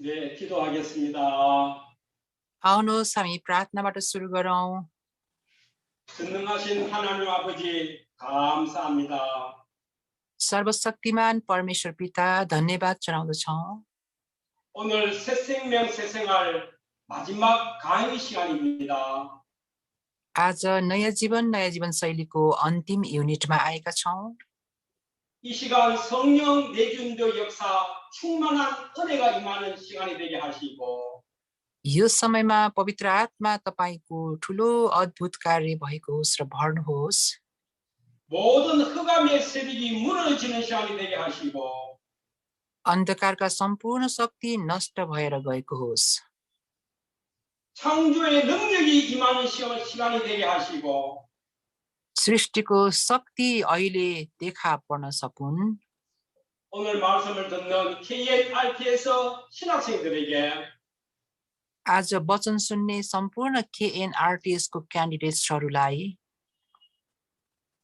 네, 기도하겠습니다. आउनुहोस् हामी प्रार्थनाबाट सुरु गरौँ। 전능하신 하나님 아버지 감사합니다. सर्वशक्तिमान परमेश्वर पिता धन्यवाद चढाउँदछौँ। 오늘 새 생명 새 생활 마지막 강의 시간입니다. आज नयाँ जीवन शैलीको अन्तिम युनिटमा आएका छौँ। 이 시간 성령 내준도 역사 충만한 은혜가 임하는 시간이 되게 하시고 यो समयमा पवित्र आत्मा तपाईको ठुलो अद्भुत कार्य भएको होस् र भर्नुहोस्। 모든 흑암의 세력이 무너지는 시간이 되게 하시고 अन्धकारका सम्पूर्ण शक्ति नष्ट भएर गएको होस्। 창조의 능력이 임하는 시간이 되게 하시고 सृष्टिको शक्ति अहिले देखा पर्न सकुन्। 오늘 말씀을 듣는 KNRT에서 신학생들에게 आज वचन सुन्ने सम्पूर्ण KNRTSको क्यान्डिडेट्सहरूलाई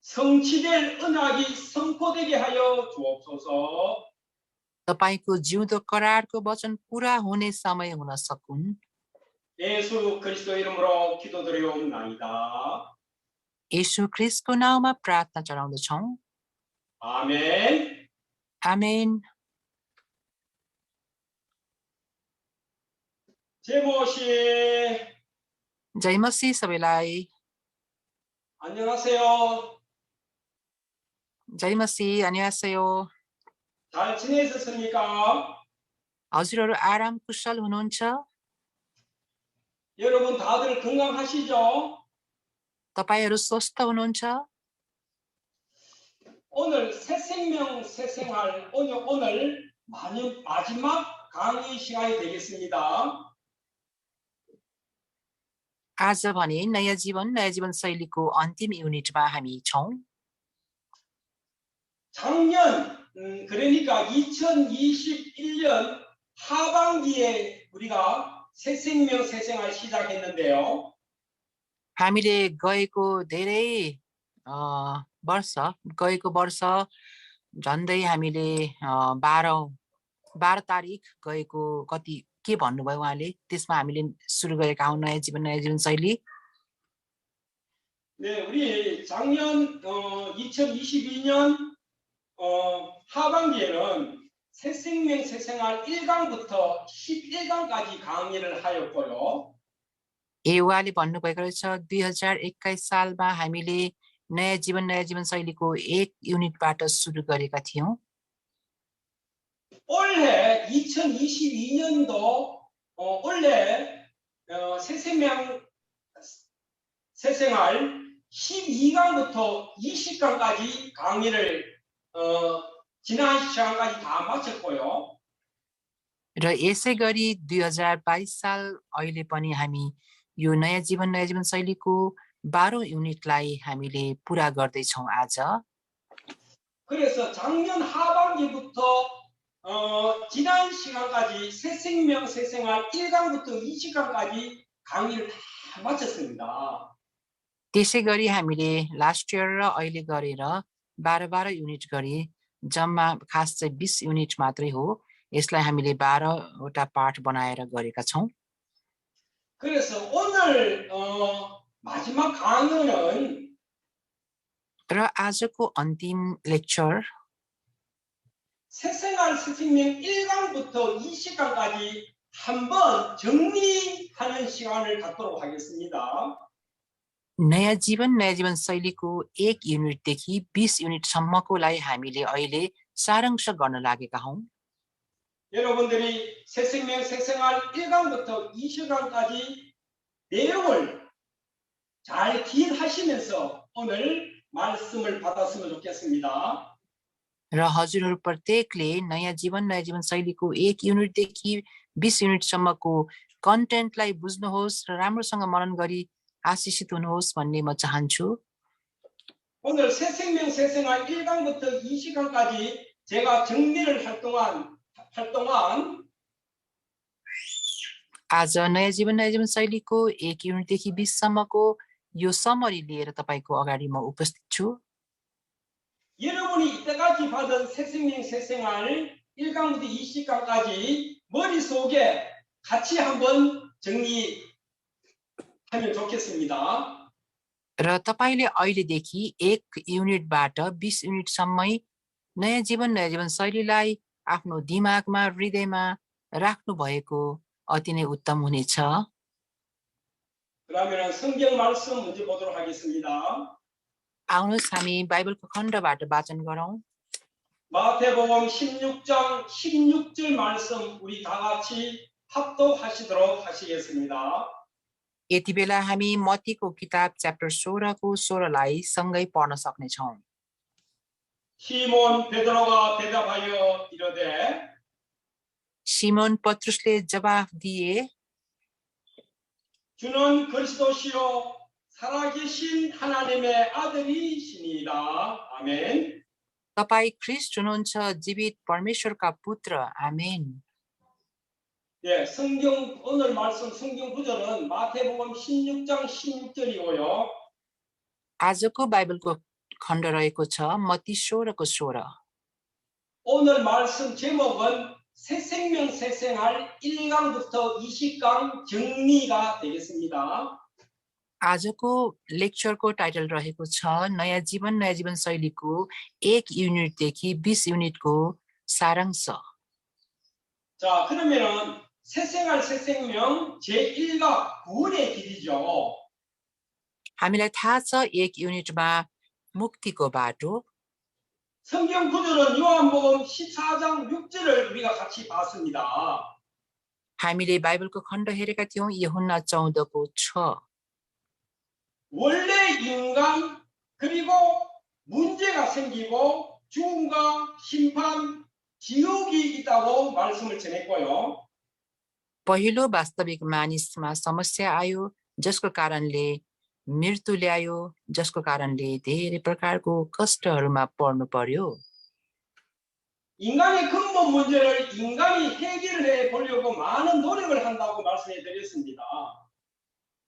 성취될 언약이 선포되게 하여 주옵소서. तपाईको जिउँदो करारको वचन पूरा हुने समय हुन सकुन्। 예수 그리스도 이름으로 기도드리옵나이다. येशू ख्रीष्टको नाउँमा प्रार्थना चढाउँदछौँ। 아멘. आमेन। 제모씨 जय मसीह सबैलाई। 안녕하세요. जय मसीह, 안녕하세요। 잘 지내셨습니까? हजुरहरू आराम कुशल हुनुहुन्छ? 여러분 다들 건강하시죠? तपाईहरू स्वस्थ हुनुहुन्छ? 오늘 새 생명 새 생활 오늘 마지막 강의 시간이 되겠습니다. आज भने नयाँ जीवन शैलीको अन्तिम युनिटमा हामी छौँ। 작년 그러니까 2021년 하반기에 우리가 새 생명 새 생활 시작했는데요. हामीले गएको वर्ष झन्डै हामीले 12 तारिक गएको कति के भन्नुभयो उहाँले, त्यसमा हामीले सुरु गरेका हौं नयाँ जीवन शैली। 네, 우리 작년 2022년 하반기에는 새 생명 새 생활 1강부터 11강까지 강의를 하였고요. उहाँले भन्नुभएको रहेछ 2021 सालमा हामीले नयाँ जीवन शैलीको 1 युनिटबाट सुरु गरेका थियौं। 올해 2022년도 올해 새 생명 새 생활 12강부터 20강까지 강의를 지난 시간까지 다 마쳤고요. र यसै गरी 2022 साल अहिले पनि हामी यो नयाँ जीवन शैलीको 12औं युनिटलाई हामीले पूरा गर्दै छौं आज। 그래서 작년 하반기부터 지난 시간까지 새 생명 새 생활 1강부터 20강까지 강의를 다 마쳤습니다. त्यसै गरी हामीले लास्ट इयर र अहिले गरेर 12 युनिट गरी जम्मा खास चाहिँ 20 युनिट मात्रै हो। यसलाई हामीले 12 वटा पाठ बनाएर गरेका छौं। 그래서 오늘 마지막 강의는 र आजको अन्तिम लेक्चर 새 생활 새 생명 1강부터 20강까지 한번 정리하는 시간을 갖도록 하겠습니다. नयाँ जीवन शैलीको 1 युनिटदेखि 20 युनिटसम्मकोलाई हामीले अहिले सारांश गर्न लागेका हौं। 여러분들이 새 생명 새 생활 1강부터 20강까지 내용을 잘 기억하시면서 오늘 말씀을 받았으면 좋겠습니다. र हजुरहरू प्रत्येकले नयाँ जीवन शैलीको 1 युनिटदेखि 20 युनिटसम्मको कन्टेन्टलाई बुझ्नुहोस् र राम्रोसँग मनन गरी आशिषित हुनुहोस् भन्ने म चाहन्छु। 오늘 새 생명 새 생활 1강부터 20강까지 제가 정리를 할 동안 आज नयाँ जीवन शैलीको 1 युनिटदेखि 20 सम्मको यो समरी लिएर तपाईको अगाडि म उपस्थित छु। 여러분이 이때까지 받은 새 생명 새 생활 1강부터 20강까지 머릿속에 같이 한번 정리하면 좋겠습니다. र तपाईँले अहिलेदेखि 1 युनिटबाट 20 युनिटसम्मै नयाँ जीवन शैलीलाई आफ्नो दिमागमा हृदयमा राख्नु भएको अति नै उत्तम हुनेछ। 그러면 성경 말씀 먼저 보도록 하겠습니다. आउनुहोस् हामी बाइबलको खण्डबाट वाचन गरौँ। 마태복음 16장 16절 말씀 우리 다 같이 합독하시도록 하시겠습니다. यति बेला हामी मत्तीको किताब च्याप्टर 16को 16लाई सँगै पढ्न सक्नेछौँ। 시몬 베드로가 대답하여 이르되 시몬 पत्रुसले जवाफ दिए, 주는 그리스도시요 살아계신 하나님의 아들이시니이다. 아멘. तपाईँ ख्रीष्ट हुनुहुन्छ, जीवित परमेश्वरका पुत्र। आमेन। 예, 성경 오늘 말씀 성경 구절은 마태복음 16장 16절이고요. आजको बाइबलको खण्ड रहेको छ मत्ती 16को 16। 오늘 말씀 제목은 새 생명 새 생활 1강부터 20강 정리가 되겠습니다. आजको लेक्चरको टाइटल रहेको छ नयाँ जीवन शैलीको 1 युनिटदेखि 20 युनिटको सारांश। 자, 그러면은 새 생활 새 생명 제1가 구원의 길이죠. हामीलाई थाहा छ 1 युनिटमा मुक्तिको बाटो। 성경 구절은 요한복음 14장 6절을 우리가 같이 봤습니다. हामीले बाइबलको खण्ड हेरेका थियौँ यूहन्ना 14को 6। 원래 인간 그리고 문제가 생기고 죽음과 심판, 지옥이 있다고 말씀을 전했고요. पहिलो वास्तविक मानिसमा समस्या आयो जसको कारणले मृत्यु ल्यायो, जसको कारणले धेरै प्रकारको कष्टहरूमा पर्नु पर्यो। 인간의 근본 문제를 인간이 해결해 보려고 많은 노력을 한다고 말씀해 드렸습니다.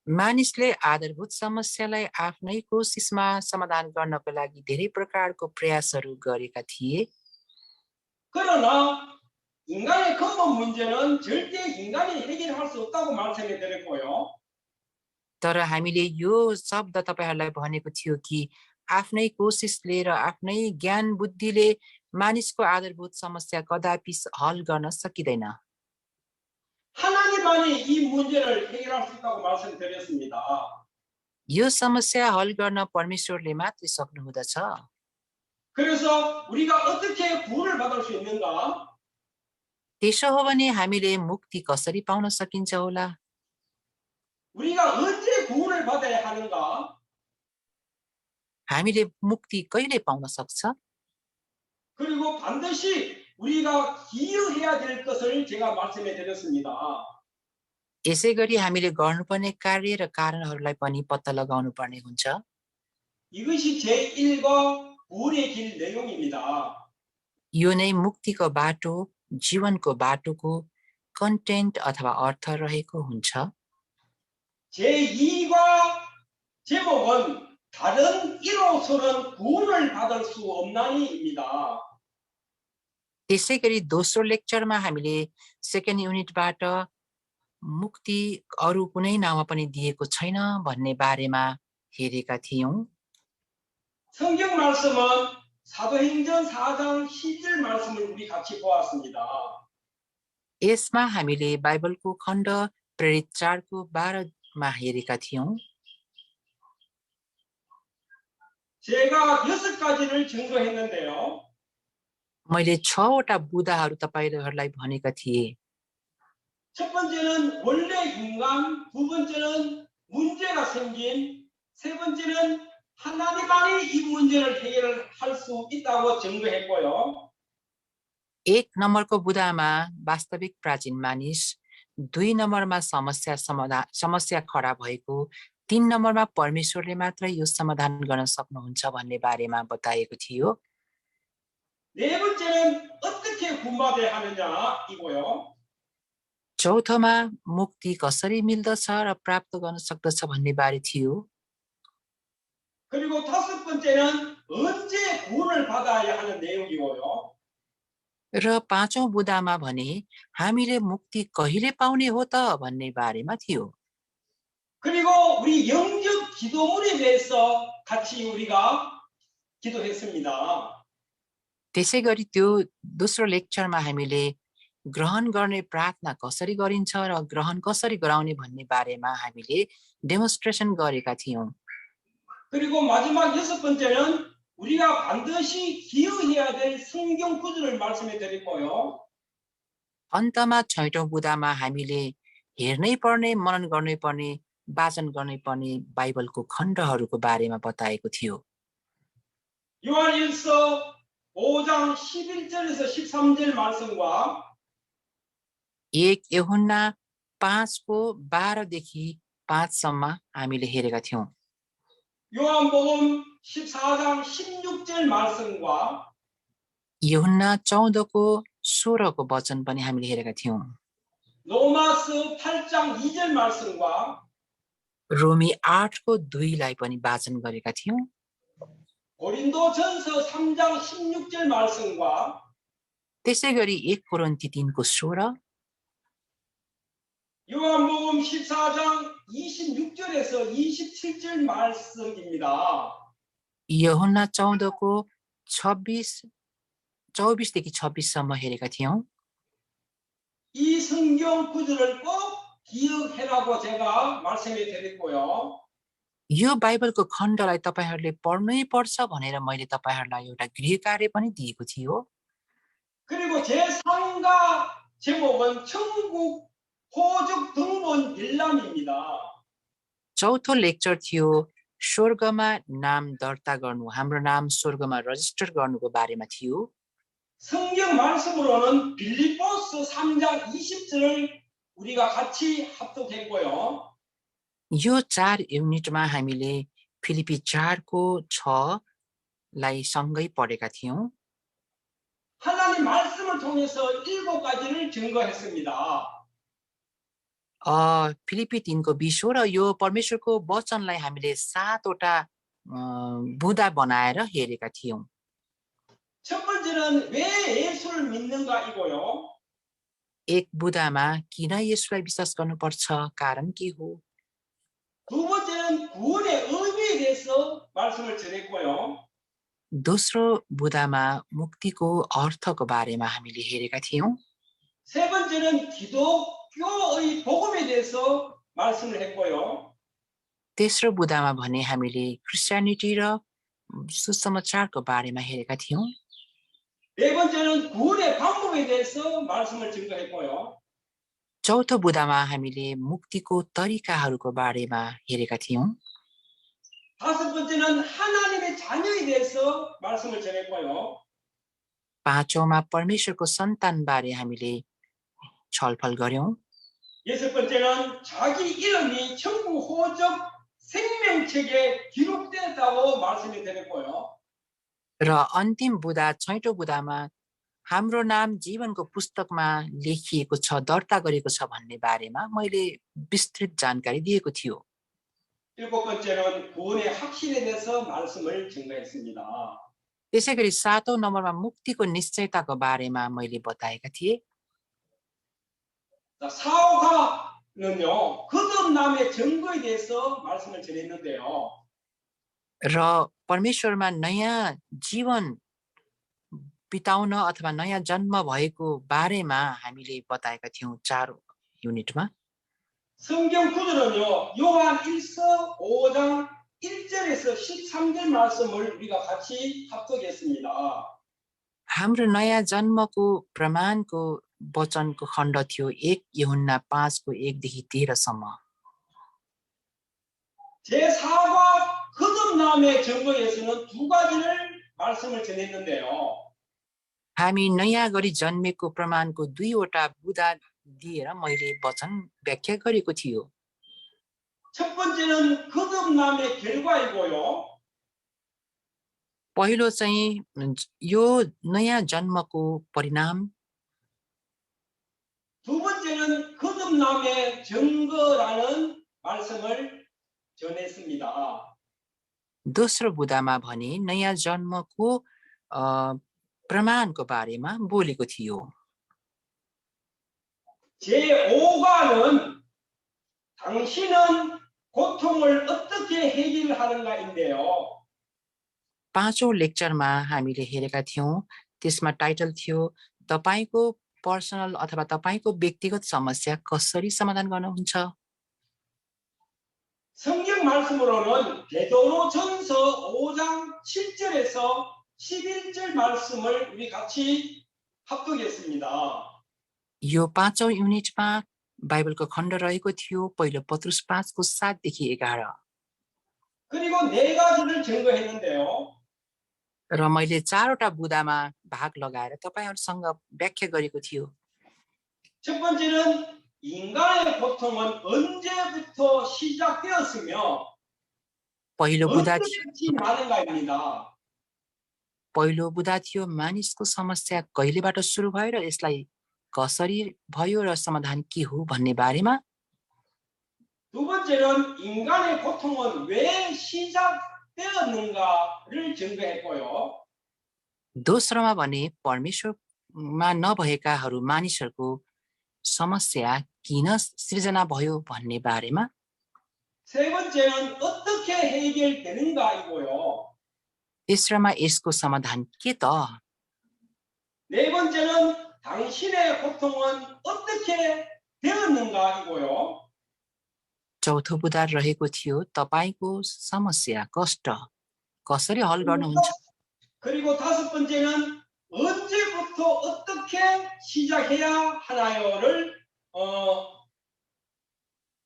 मानिसले आधारभूत समस्यालाई आफ्नै कोसिसमा समाधान गर्नको लागि धेरै प्रकारको प्रयासहरू गरेका थिए। 그러나 인간의 근본 문제는 절대 인간이 해결할 수 없다고 말씀해 드렸고요. तर हामीले यो शब्द तपाईहरुलाई भनेको थियो कि आफ्नै कोसिसले र आफ्नै ज्ञान बुद्धिले मानिसको आधारभूत समस्या कदापि हल गर्न सकिदैन। 하나님만이 이 문제를 해결할 수 있다고 말씀드렸습니다. यो समस्या हल गर्न परमेश्वरले मात्रै सक्नुहुँदछ। 그래서 우리가 어떻게 구원을 받을 수 있는가? त्यसो हो भने हामीले मुक्ति कसरी पाउन सकिन्छ होला? 우리가 언제 구원을 받아야 하는가? हामीले मुक्ति कहिले पाउन सक्छ? 그리고 반드시 우리가 기여해야 될 것을 제가 말씀해 드렸습니다. यसैगरी हामीले गर्नुपर्ने कार्य र कारणहरूलाई पनि पत्ता लगाउनु पर्ने हुन्छ। 이것이 제1과 구원의 길 내용입니다. यो नै मुक्तिको बाटो, जीवनको बाटोको कन्टेन्ट अथवा अर्थ रहेको हुन्छ। 제2과 제목은 다른 이로서는 구원을 받을 수 없나니입니다. त्यसैगरी दोस्रो लेक्चरमा हामीले सेकेन्ड युनिटबाट मुक्ति अरु कुनै नाममा पनि दिएको छैन भन्ने बारेमा हेरेका थियौं। 성경 말씀은 사도행전 4장 10절 말씀을 우리 같이 보았습니다. यसमा हामीले बाइबलको खण्ड प्रेरित 4को 12मा हेरेका थियौं। 제가 6가지를 증거했는데요. मैले 6वटा बुदाहरू तपाईहरुलाई भनेका थिए। 첫 번째는 원래 인간, 두 번째는 문제가 생긴, 세 번째는 하나님만이 이 문제를 해결할 수 있다고 증거했고요. 1 नम्बरको बुदामा वास्तविक प्राचीन मानिस, 2 नम्बरमा समस्या खडा भएको, 3 नम्बरमा परमेश्वरले मात्र यो समाधान गर्न सक्नुहुन्छ भन्ने बारेमा बताएको थियो। 네 번째는 어떻게 구원받아야 하느냐이고요. चौथोमा मुक्ति कसरी मिल्दछ र प्राप्त गर्न सक्दछ भन्ने बारे थियो। 그리고 다섯 번째는 언제 구원을 받아야 하는 내용이고요. र पाँचौं बुदामा भने हामीले मुक्ति कहिले पाउने हो त भन्ने बारेमा थियो। 그리고 우리 영적 기도문에 대해서 같이 우리가 기도했습니다. त्यसै गरी त्यो दोस्रो लेक्चरमा हामीले ग्रहण गर्ने प्रार्थना कसरी गरिन्छ र ग्रहण कसरी गराउने भन्ने बारेमा हामीले डेमोन्स्ट्रेसन गरेका थियौं। 그리고 마지막 여섯 번째는 우리가 반드시 기억해야 될 성경 구절을 말씀해 드렸고요. अन्तमा छैटौं बुदामा हामीले हेर्नै पर्ने, मनन गर्नै पर्ने, वाचन गर्नै पर्ने बाइबलको खण्डहरूको बारेमा बताएको थियो। 요한일서 5장 11절에서 13절 말씀과 1 यूहन्ना 5को 12 देखि 5 सम्म हामीले हेरेका थियौं। 요한복음 14장 16절 말씀과 यूहन्ना 14को 16को वचन पनि हामीले हेरेका थियौं। 로마서 8장 2절 말씀과 रोमी 8को 2लाई पनि वाचन गरेका थियौं। 고린도전서 3장 16절 말씀과 त्यसै गरी 1 कोरिन्थी 3को 16, 요한복음 14장 26절에서 27절 말씀입니다. यूहन्ना 14को 24 देखि 26 सम्म हेरेका थियौं। 이 성경 구절을 꼭 기억해라고 제가 말씀해 드렸고요. यो बाइबलको खण्डलाई तपाईहरूले पढ्नै पर्छ भनेर मैले तपाईहरूलाई एउटा गृह कार्य पनि दिएको थियो। 그리고 제3가 제목은 천국 호적 등본 일람입니다. चौथो लेक्चर थियो स्वर्गमा नाम दर्ता गर्नु, हाम्रो नाम स्वर्गमा रजिस्टर गर्नुको बारेमा थियो। 성경 말씀으로는 빌립보서 3장 20절을 우리가 같이 합독했고요. यो 4 युनिटमा हामीले फिलिपी 4को 6लाई सँगै पढेका थियौं। 하나님 말씀을 통해서 7가지를 증거했습니다. फिलिपी 3को 20 हो र यो परमेश्वरको वचनलाई हामीले 7वटा बुँदा बनाएर हेरेका थियौं। 첫 번째는 왜 예수를 믿는가이고요. एक बुँदामा किन येशूलाई विश्वास गर्नुपर्छ, कारण के हो। 두 번째는 구원의 의미에 대해서 말씀을 전했고요. दोस्रो बुँदामा मुक्तिको अर्थको बारेमा हामीले हेरेका थियौं। 세 번째는 기독교의 복음에 대해서 말씀을 했고요. तेस्रो बुँदामा भने हामीले क्रिस्चियनिटी र सुसमाचारको बारेमा हेरेका थियौं। 네 번째는 구원의 방법에 대해서 말씀을 증거했고요. चौथो बुँदामा हामीले मुक्तिको तरिकाहरूको बारेमा हेरेका थियौं। 다섯 번째는 하나님의 자녀에 대해서 말씀을 전했고요. पाँचौंमा परमेश्वरको सन्तानबारे हामीले छलफल गर्यौं। 여섯 번째는 자기 이름이 천국 호적 생명책에 기록됐다고 말씀을 드렸고요. र अन्तिम बुँदा छैटौं बुँदामा हाम्रो नाम जीवनको पुस्तकमा लेखिएको छ, दर्ता गरेको छ भन्ने बारेमा मैले विस्तृत जानकारी दिएको थियो। 일곱 번째는 구원의 확신에 대해서 말씀을 증거했습니다. त्यसै गरी 7औं नम्बरमा मुक्तिको निश्चयताको बारेमा मैले बताएका थिएँ। 사오가는요 거듭남의 증거에 대해서 말씀을 전했는데요. र परमेश्वरमा नयाँ जीवन बिताउन अथवा नयाँ जन्म भएको बारेमा हामीले बताएका थियौं 4 युनिटमा। 성경 구절은요 요한 1서 5장 1절에서 13절 말씀을 우리가 같이 합독했습니다. हाम्रो नयाँ जन्मको प्रमाणको वचनको खण्ड थियो 1 यूहन्ना 5को 1 देखि 13 सम्म। 제4과 거듭남의 증거에서는 두 가지를 말씀을 전했는데요. हामी नयाँ गरी जन्मेको प्रमाणको 2वटा बुँदा दिएर मैले वचन व्याख्या गरेको थियो। 첫 번째는 거듭남의 결과이고요. पहिलो चाहिँ यो नयाँ जन्मको परिणाम, 두 번째는 거듭남의 증거라는 말씀을 전했습니다. दोस्रो बुँदामा भने नयाँ जन्मको प्रमाणको बारेमा बोलेको थियो। 제5과는 당신은 고통을 어떻게 해결하는가인데요. पाँचौं लेक्चरमा हामीले हेरेका थियौं, त्यसमा टाइटल थियो तपाईको पर्सनल अथवा तपाईको व्यक्तिगत समस्या कसरी समाधान गर्नुहुन्छ। 성경 말씀으로는 베드로전서 5장 7절에서 11절 말씀을 우리 같이 합독했습니다. यो पाँचौं युनिटमा बाइबलको खण्ड रहेको थियो, पहिलो पत्रुस 5को 7देखि 11। 그리고 네 가지를 증거했는데요. र मैले चारवटा बुदामा भाग लगाएर तपाईहरुसँग व्याख्या गरेको थियो। 첫 번째는 인간의 고통은 언제부터 시작되었으며 पहिलो बुदा 언제까지 나는가입니다. पहिलो बुदा थियो मानिसको समस्या कहिलेबाट सुरु भयो र यसलाई कसरी भयो र समाधान के हो भन्ने बारेमा। 두 번째는 인간의 고통은 왜 시작되었는가를 증거했고요. दोस्रोमा भने परमेश्वरमा नभएकाहरू मानिसहरूको समस्या किन सृजना भयो भन्ने बारेमा। 세 번째는 어떻게 해결되는가이고요. तेस्रोमा यसको समाधान के त। 네 번째는 당신의 고통은 어떻게 되었는가이고요. चौथो बुदा रहेको थियो तपाईको समस्या कष्ट कसरी हल गर्नुहुन्छ। 그리고 다섯 번째는 언제부터 어떻게 시작해야 하나요를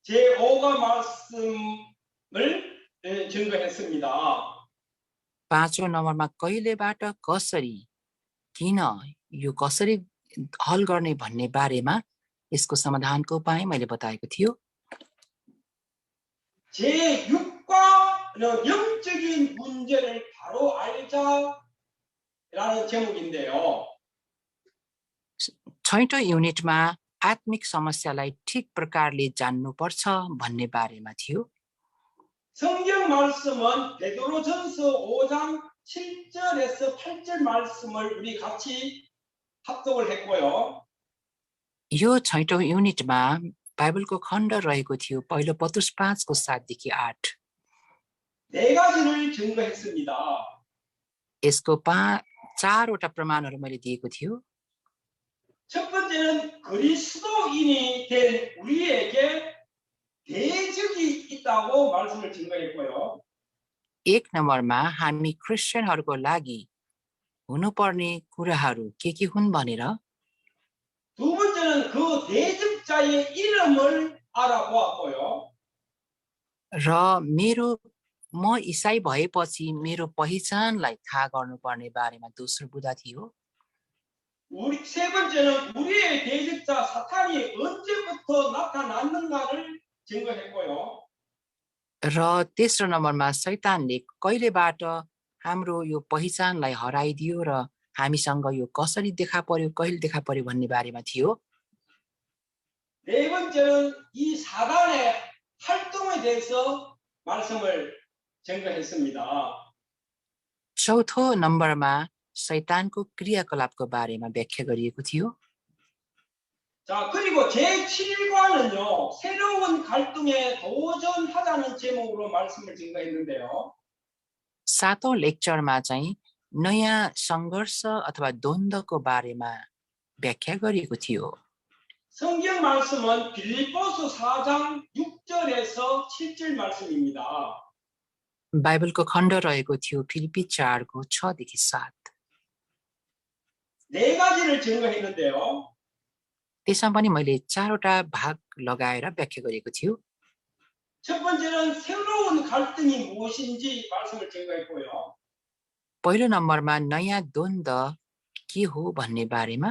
제5가 말씀을 증거했습니다. पाँचौं नम्बरमा कहिलेबाट कसरी किन यो कसरी हल गर्ने भन्ने बारेमा यसको समाधानको उपाय मैले बताएको थियो। 제6과는 영적인 문제를 바로 알자라는 제목인데요. छैटौं युनिटमा आत्मिक समस्यालाई ठिक प्रकारले जान्नुपर्छ भन्ने बारेमा थियो। 성경 말씀은 베드로전서 5장 7절에서 8절 말씀을 우리 같이 합독을 했고요. यो छैटौं युनिटमा बाइबलको खण्ड रहेको थियो, पहिलो पत्रुस 5को 7देखि 8। 네 가지를 증거했습니다. यसको चारवटा प्रमाणहरू मैले दिएको थियो। 첫 번째는 그리스도인이 된 우리에게 대적이 있다고 말씀을 증거했고요. एक नम्बरमा हामी क्रिस्चियनहरूको लागि हुनुपर्ने कुराहरू के हुन् भनेर। 두 번째는 그 대적자의 이름을 알아보았고요. र म इसाई भएपछि मेरो पहिचानलाई थाहा गर्नुपर्ने बारेमा दोस्रो बुदा थियो। 세 번째는 우리의 대적자 사탄이 언제부터 나타났는가를 증거했고요. र तेस्रो नम्बरमा शैतानले कहिलेबाट हाम्रो यो पहिचानलाई हराइदियो र हामीसँग यो कसरी देखा पर्यो कहिले देखा पर्यो भन्ने बारेमा थियो। 네 번째는 이 사단의 활동에 대해서 말씀을 증거했습니다. चौथो नम्बरमा शैतानको क्रियाकलापको बारेमा व्याख्या गरिएको थियो। 자, 그리고 제7과는요. 새로운 갈등에 도전하자는 제목으로 말씀을 증거했는데요. सातौं लेक्चरमा चाहिँ नयाँ संघर्ष अथवा द्वन्द्वको बारेमा व्याख्या गरिएको थियो। 성경 말씀은 빌립보서 4장 6절에서 7절 말씀입니다. बाइबलको खण्ड रहेको थियो फिलिप्पी 4को 6देखि 7। 네 가지를 증거했는데요. त्यसमा पनि मैले चारवटा भाग लगाएर व्याख्या गरेको थियो। 첫 번째는 새로운 갈등이 무엇인지 말씀을 증거했고요. पहिलो नम्बरमा नयाँ द्वन्द्व के हो भन्ने बारेमा।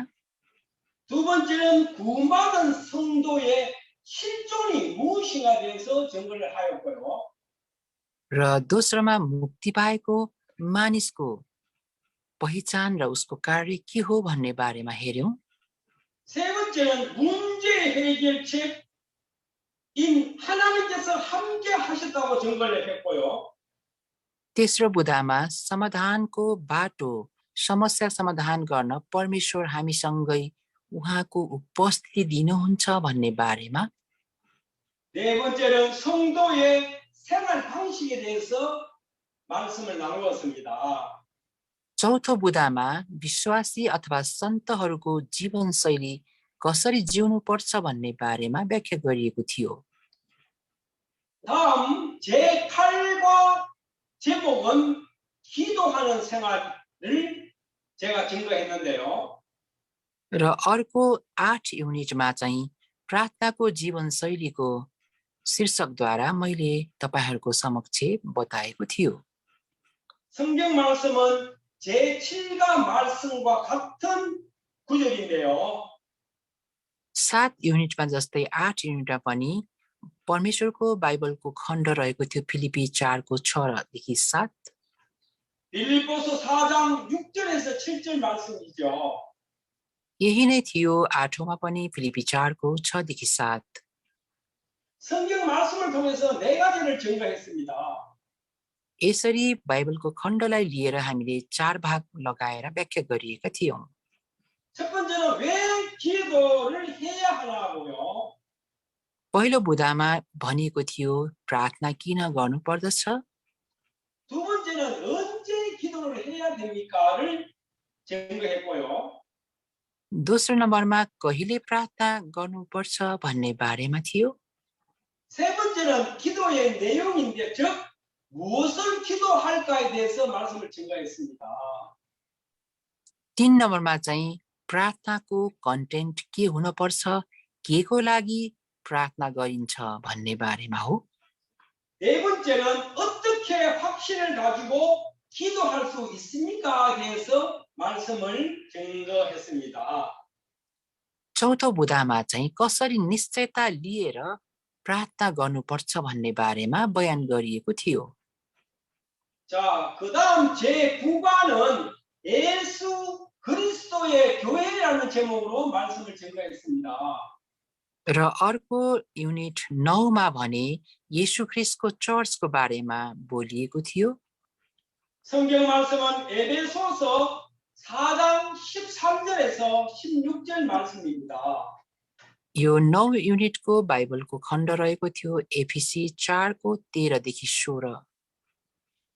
두 번째는 구원받은 성도의 실존이 무엇인가에 대해서 증거를 하였고요. र दोस्रोमा मुक्ति पाएको मानिसको पहिचान र उसको कार्य के हो भन्ने बारेमा हेर्यौं। 세 번째는 문제 해결책인 하나님께서 함께 하셨다고 증거를 했고요. तेस्रो बुदामा समाधानको बाटो समस्या समाधान गर्न परमेश्वर हामीसँगै उहाँको उपस्थिति दिनुहुन्छ भन्ने बारेमा, 네 번째는 성도의 생활 방식에 대해서 말씀을 나누었습니다. चौथो बुदामा विश्वासी अथवा सन्तहरूको जीवनशैली कसरी जिउनुपर्छ भन्ने बारेमा व्याख्या गरिएको थियो। 다음 제8과 제목은 기도하는 생활을 제가 증거했는데요. र अर्को 8 युनिटमा चाहिँ प्रार्थनाको जीवनशैलीको शीर्षकद्वारा मैले तपाईहरूको समक्ष बताएको थियो। 성경 말씀은 제7과 말씀과 같은 구절인데요. 7 युनिटमा जस्तै 8 युनिटमा पनि परमेश्वरको बाइबलको खण्ड रहेको थियो फिलिपी 4को 6देखि 7। 빌립보서 4장 6절에서 7절 말씀이죠. यही नै थियो 8औँमा पनि फिलिपी 4को 6देखि 7। 성경 말씀을 통해서 네 가지를 증거했습니다. यसरी बाइबलको खण्डलाई लिएर हामीले 4 भाग लगाएर व्याख्या गरिएका थियौं। 첫 번째는 왜 기도를 해야 하냐고요. पहिलो बुदामा भनिएको थियो प्रार्थना किन गर्नुपर्दछ। 두 번째는 언제 기도를 해야 됩니까를 증거했고요. दोस्रो नम्बरमा कहिले प्रार्थना गर्नुपर्छ भन्ने बारेमा थियो। 세 번째는 기도의 내용인데 즉 무엇을 기도할까에 대해서 말씀을 증거했습니다. 3 नम्बरमा चाहिँ प्रार्थनाको कन्टेन्ट के हुनुपर्छ, केको लागि प्रार्थना गरिन्छ भन्ने बारेमा हो। 네 번째는 어떻게 확신을 가지고 기도할 수 있습니까에 대해서 말씀을 증거했습니다. चौथो बुदामा चाहिँ कसरी निश्चयता लिएर प्रार्थना गर्नुपर्छ भन्ने बारेमा बयान गरिएको थियो। 자, 그다음 제9과는 예수 그리스도의 교회라는 제목으로 말씀을 증거했습니다. र अर्को युनिट 9मा भने येशू ख्रीष्टको चर्चको बारेमा बोलिएको थियो। 성경 말씀은 에베소서 4장 13절에서 16절 말씀입니다. यो 9 युनिटको बाइबलको खण्ड रहेको थियो एफिसी 4को 13देखि 16।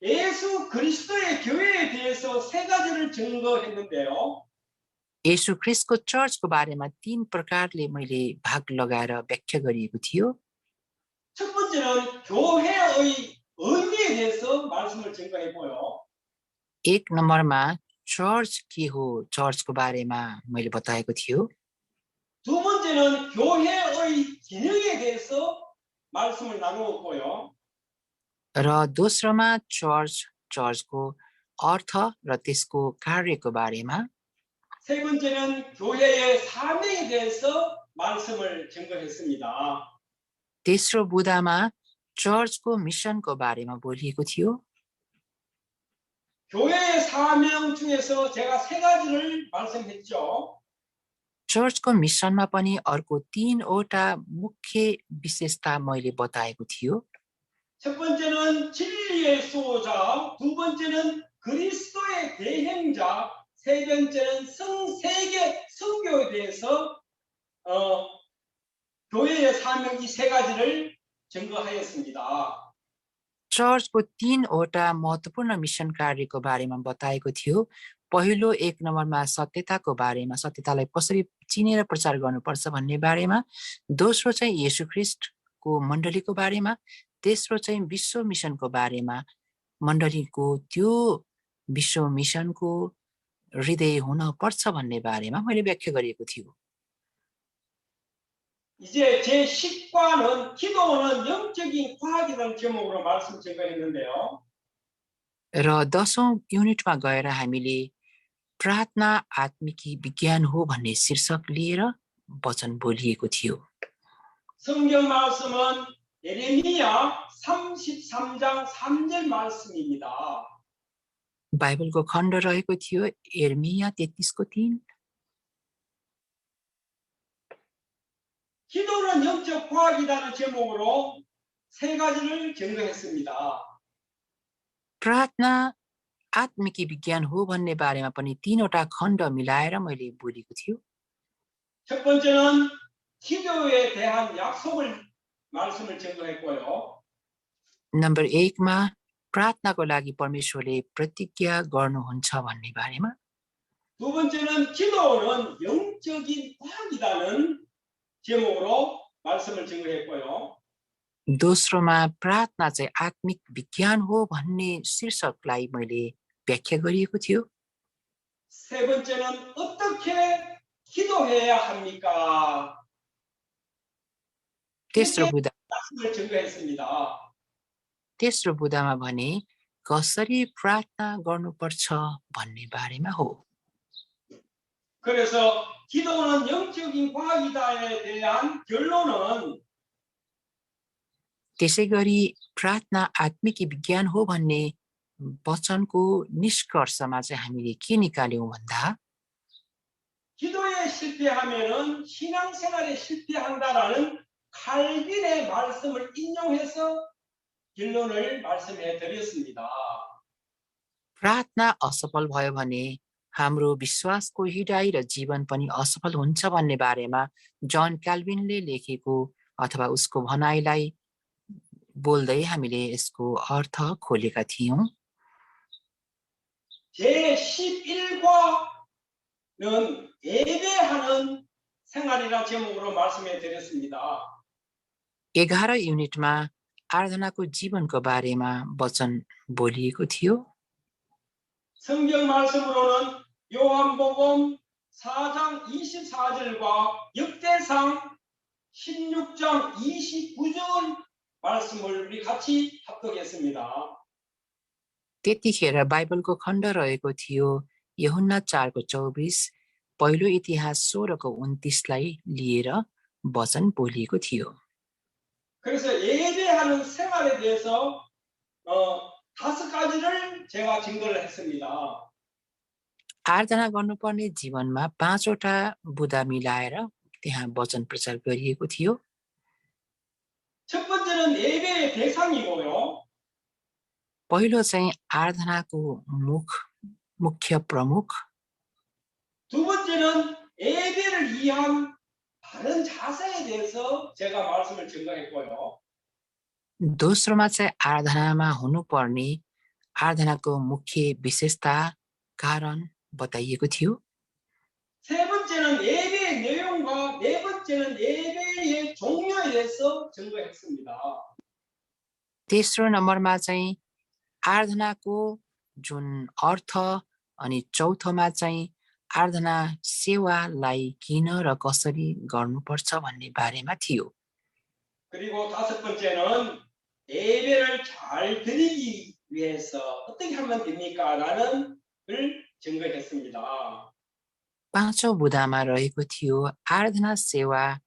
예수 그리스도의 교회에 대해서 세 가지를 증거했는데요. येशू ख्रीष्टको चर्चको बारेमा 3 प्रकारले मैले भाग लगाएर व्याख्या गरिएको थियो। 첫 번째는 교회의 의미에 대해서 말씀을 증거했고요. 1 नम्बरमा चर्च के हो, चर्चको बारेमा मैले बताएको थियो। 두 번째는 교회의 기능에 대해서 말씀을 나누었고요. र दोस्रोमा चर्चको अर्थ र त्यसको कार्यको बारेमा, 세 번째는 교회의 사명에 대해서 말씀을 증거했습니다. तेस्रो बुदामा चर्चको मिसनको बारेमा बोलिएको थियो। 교회의 사명 중에서 제가 세 가지를 말씀했죠. चर्चको मिसनमा पनि अर्को 3वटा मुख्य विशेषता मैले बताएको थियो। 첫 번째는 진리의 수호자, 두 번째는 그리스도의 대행자, 세 번째는 세계 선교에 대해서 교회의 사명 이 세 가지를 증거하였습니다. चर्चको 3वटा महत्त्वपूर्ण मिसन कार्यको बारेमा बताएको थियो। पहिलो 1 नम्बरमा सत्यताको बारेमा, सत्यतालाई कसरी चिनेर प्रचार गर्नुपर्छ भन्ने बारेमा, दोस्रो चाहिँ येशू ख्रीष्टको मण्डलीको बारेमा, तेस्रो चाहिँ विश्व मिसनको बारेमा, मण्डलीको त्यो विश्व मिसनको हृदय हुन पर्छ भन्ने बारेमा मैले व्याख्या गरेको थियो। 이제 제10과는 기도는 영적인 과학이라는 제목으로 말씀 증거했는데요. र 10औं युनिटमा गएर हामीले प्रार्थना आत्मिकी विज्ञान हो भन्ने शीर्षक लिएर वचन बोलिएको थियो। 성경 말씀은 예레미야 33장 3절 말씀입니다. बाइबलको खण्ड रहेको थियो यिर्मया 33को 3। 기도는 영적 과학이라는 제목으로 세 가지를 증거했습니다. प्रार्थना आत्मिकी विज्ञान हो भन्ने बारेमा पनि 3वटा खण्ड मिलाएर मैले बोलेको थियो। 첫 번째는 기도에 대한 약속을 말씀을 증거했고요. नम्बर 1 मा प्रार्थनाको लागि परमेश्वरले प्रतिज्ञा गर्नुहुन्छ भन्ने बारेमा, 두 번째는 기도는 영적인 과학이라는 제목으로 말씀을 증거했고요. दोस्रोमा प्रार्थना चाहिँ आत्मिक विज्ञान हो भन्ने शीर्षकलाई मैले व्याख्या गरिएको थियो। 세 번째는 어떻게 기도해야 합니까? तेस्रो 이렇게 बुदा 말씀을 증거했습니다. तेस्रो बुदामा भने कसरी प्रार्थना गर्नुपर्छ भन्ने बारेमा हो। 그래서 기도는 영적인 과학이다에 대한 결론은 त्यसै गरी प्रार्थना आत्मिकी विज्ञान हो भन्ने वचनको निष्कर्षमा चाहिँ हामीले के निकाल्यौं भन्दा, 기도에 실패하면은 신앙생활에 실패한다라는 칼빈의 말씀을 인용해서 결론을 말씀해 드렸습니다. प्रार्थना असफल भयो भने हाम्रो विश्वासको हिडाइ र जीवन पनि असफल हुन्छ भन्ने बारेमा जन क्याल्भिनले लेखेको अथवा उसको भनाइलाई बोल्दै हामीले यसको अर्थ खोलेका थियौं। 제11과는 예배하는 생활이라 제목으로 말씀해 드렸습니다. 11 युनिटमा आराधनाको जीवनको बारेमा वचन बोलिएको थियो। 성경 말씀으로는 요한복음 4장 24절과 역대상 16장 29절 말씀을 우리 같이 합독했습니다. त्यतिखेर बाइबलको खण्ड रहेको थियो यूहन्ना 4को 24, पहिलो इतिहास 16को 29लाई लिएर वचन बोलिएको थियो। 그래서 예배하는 생활에 대해서 5가지를 제가 증거를 했습니다. आराधना गर्नुपर्ने जीवनमा 5वटा बुदा मिलाएर त्यहाँ वचन प्रचार गरिएको थियो। 첫 번째는 예배의 대상이고요. पहिलो चाहिँ आराधनाको मुख्य प्रमुख, 두 번째는 예배를 위한 바른 자세에 대해서 제가 말씀을 증거했고요. दोस्रोमा चाहिँ आराधनामा हुनुपर्ने आराधनाको मुख्य विशेषता कारण बताइएको थियो। 세 번째는 예배의 내용과 네 번째는 예배의 종류에 대해서 증거했습니다. तेस्रो नम्बरमा चाहिँ आराधनाको जुन अर्थ अनि चौथोमा चाहिँ आराधना सेवालाई किन र कसरी गर्नुपर्छ भन्ने बारेमा थियो। 그리고 다섯 번째는 예배를 잘 드리기 위해서 어떻게 하면 됩니까? 라는 걸 증거했습니다. पाँचौं बुदामा रहेको थियो आराधना सेवा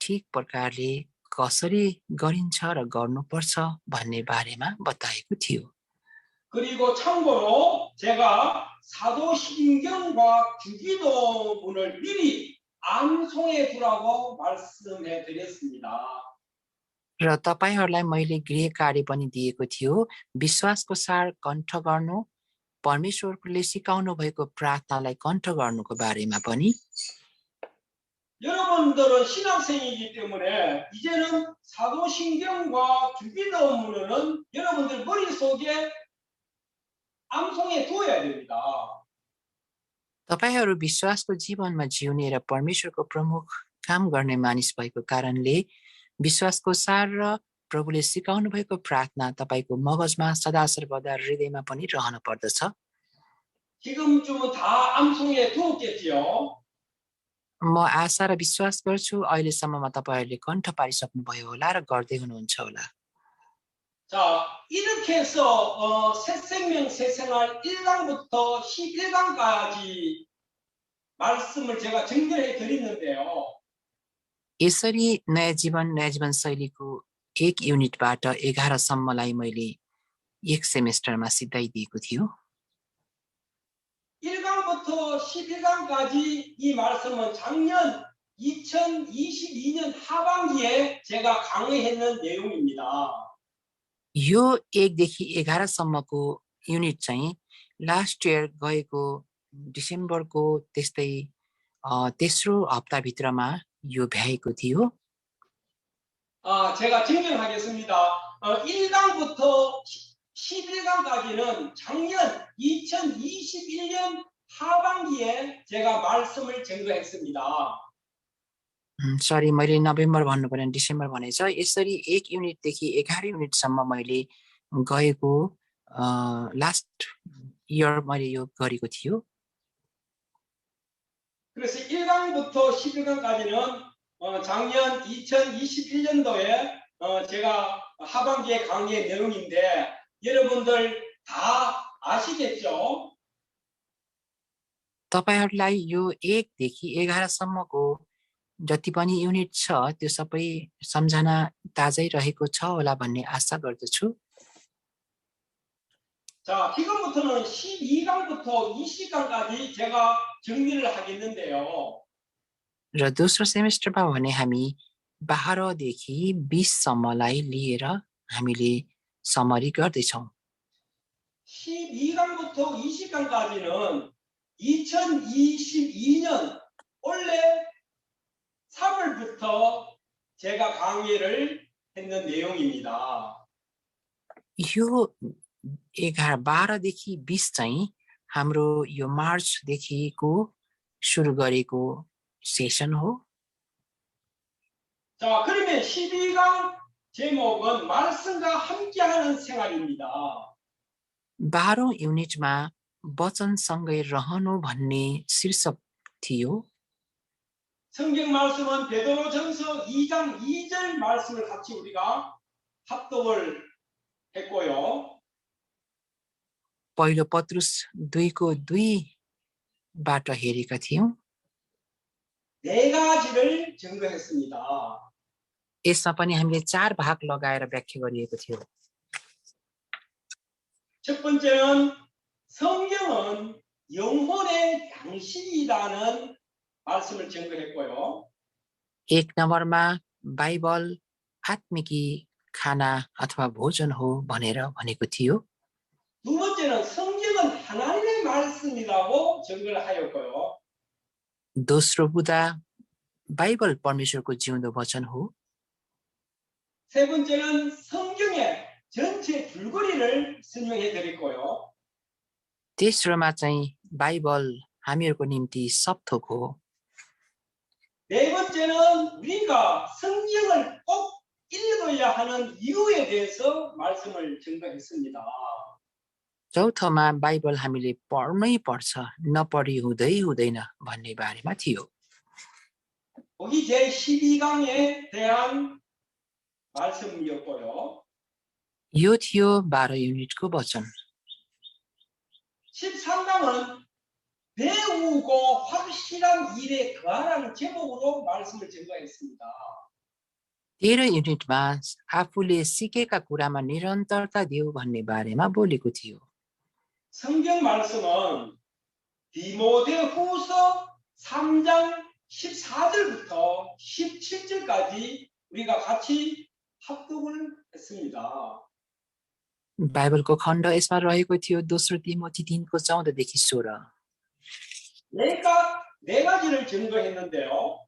ठिक प्रकारले कसरी गरिन्छ र गर्नुपर्छ भन्ने बारेमा बताएको थियो। 그리고 참고로 제가 사도신경과 주기도문을 미리 암송해 두라고 말씀해 드렸습니다. र तपाईहरूलाई मैले गृह कार्य पनि दिएको थियो, विश्वासको सार कण्ठ गर्नु, परमेश्वरले सिकाउनु भएको प्रार्थनालाई कण्ठ गर्नुको बारेमा पनि। 여러분들은 신학생이기 때문에 이제는 사도신경과 주기도문은 여러분들 머릿속에 암송해 두어야 됩니다. तपाईहरू विश्वासको जीवनमा जिउने र परमेश्वरको प्रमुख काम गर्ने मानिस भएको कारणले विश्वासको सार र प्रभुले सिकाउनु भएको प्रार्थना तपाईको मगजमा सदा सर्वदा हृदयमा पनि रहनु पर्दछ। 지금쯤은 다 암송해 두었겠지요. म आशा र विश्वास गर्छु अहिलेसम्ममा तपाईहरूले कण्ठ पारिसक्नुभयो होला र गर्दै हुनुहुन्छ होला। 자, 이렇게 해서 새생명 새생활 1강부터 11강까지 말씀을 제가 정리해 드렸는데요. यसरी नयाँ जीवन शैलीको 1 युनिटबाट 11 सम्मलाई मैले एक सेमेस्टरमा सिद्धाइदिएको थियो। 1강부터 11강까지 이 말씀은 작년 2022년 하반기에 제가 강의했는 내용입니다. यो 1 देखि 11 सम्मको युनिट चाहिँ लास्ट इयर गएको डिसेम्बरको त्यस्तै तेस्रो हप्ताभित्रमा यो भ्याएको थियो। 제가 증명하겠습니다. 1강부터 11강까지는 작년 2021년 하반기에 제가 말씀을 증거했습니다. सरी मैले नोभेम्बर भन्नु पर्ने डिसेम्बर भनेछ। यसरी 1 युनिटदेखि 11 युनिटसम्म मैले गएको लास्ट इयर मैले यो गरेको थियो। 그래서 1강부터 11강까지는 작년 2021년도에 제가 하반기에 강의의 내용인데 여러분들 다 아시겠죠? तपाईहरुलाई यो 1 देखि 11 सम्मको जति पनि युनिट छ त्यो सबै सम्झना ताजै रहेको छ होला भन्ने आशा गर्दछु। 자, 지금부터는 12강부터 20강까지 제가 정리를 하겠는데요. र दोस्रो सेमेस्टरमा भने हामी 12 देखि 20 सम्मलाई लिएर हामीले समरी गर्दै छौं। 12강부터 20강까지는 2022년 올해 3월부터 제가 강의를 했는 내용입니다. यो 12 देखि 20 चाहिँ हाम्रो यो मार्चदेखिको सुरु गरेको सेसन हो। 자, 그러면 12강 제목은 말씀과 함께하는 생활입니다. 12औं युनिटमा वचनसँगै रहनु भन्ने शीर्षक थियो। 성경 말씀은 베드로전서 2장 2절 말씀을 같이 우리가 합독을 했고요. पहिलो पत्रुस 2को 2बाट हेरेका थियौं। 네 가지를 증거했습니다. यसमा पनि हामीले 4 भाग लगाएर व्याख्या गरिएको थियो। 첫 번째는 성경은 영혼의 양식이라는 말씀을 증거했고요. 1 नम्बरमा बाइबल आत्मिकी खाना अथवा भोजन हो भनेर भनेको थियो। 두 번째는 성경은 하나님의 말씀이라고 증거를 하였고요. दोस्रो बुदा बाइबल परमेश्वरको जिउँदो वचन हो। 세 번째는 성경의 전체 줄거리를 설명해 드렸고요. तेस्रोमा चाहिँ बाइबल हामीहरूको निम्ति सब थोक हो। 네 번째는 우리가 성경을 꼭 읽어야 하는 이유에 대해서 말씀을 증거했습니다. चौथोमा बाइबल हामीले पढ्नै पर्छ, नपढी हुँदैन भन्ने बारेमा थियो। 거기 제 12강에 대한 말씀이었고요. यो थियो 12 युनिटको वचन। 13강은 배우고 확실한 일에 거하라는 제목으로 말씀을 증거했습니다. 13 युनिटमा आफूले सिकेका कुरामा निरन्तरता देऊ भन्ने बारेमा बोलेको थियो। 성경 말씀은 디모데후서 3장 14절부터 17절까지 우리가 같이 합독을 했습니다. बाइबलको खण्ड यसमा रहेको थियो दोस्रो तिमोथी 3को 14देखि 16। 네 가지를 증거했는데요.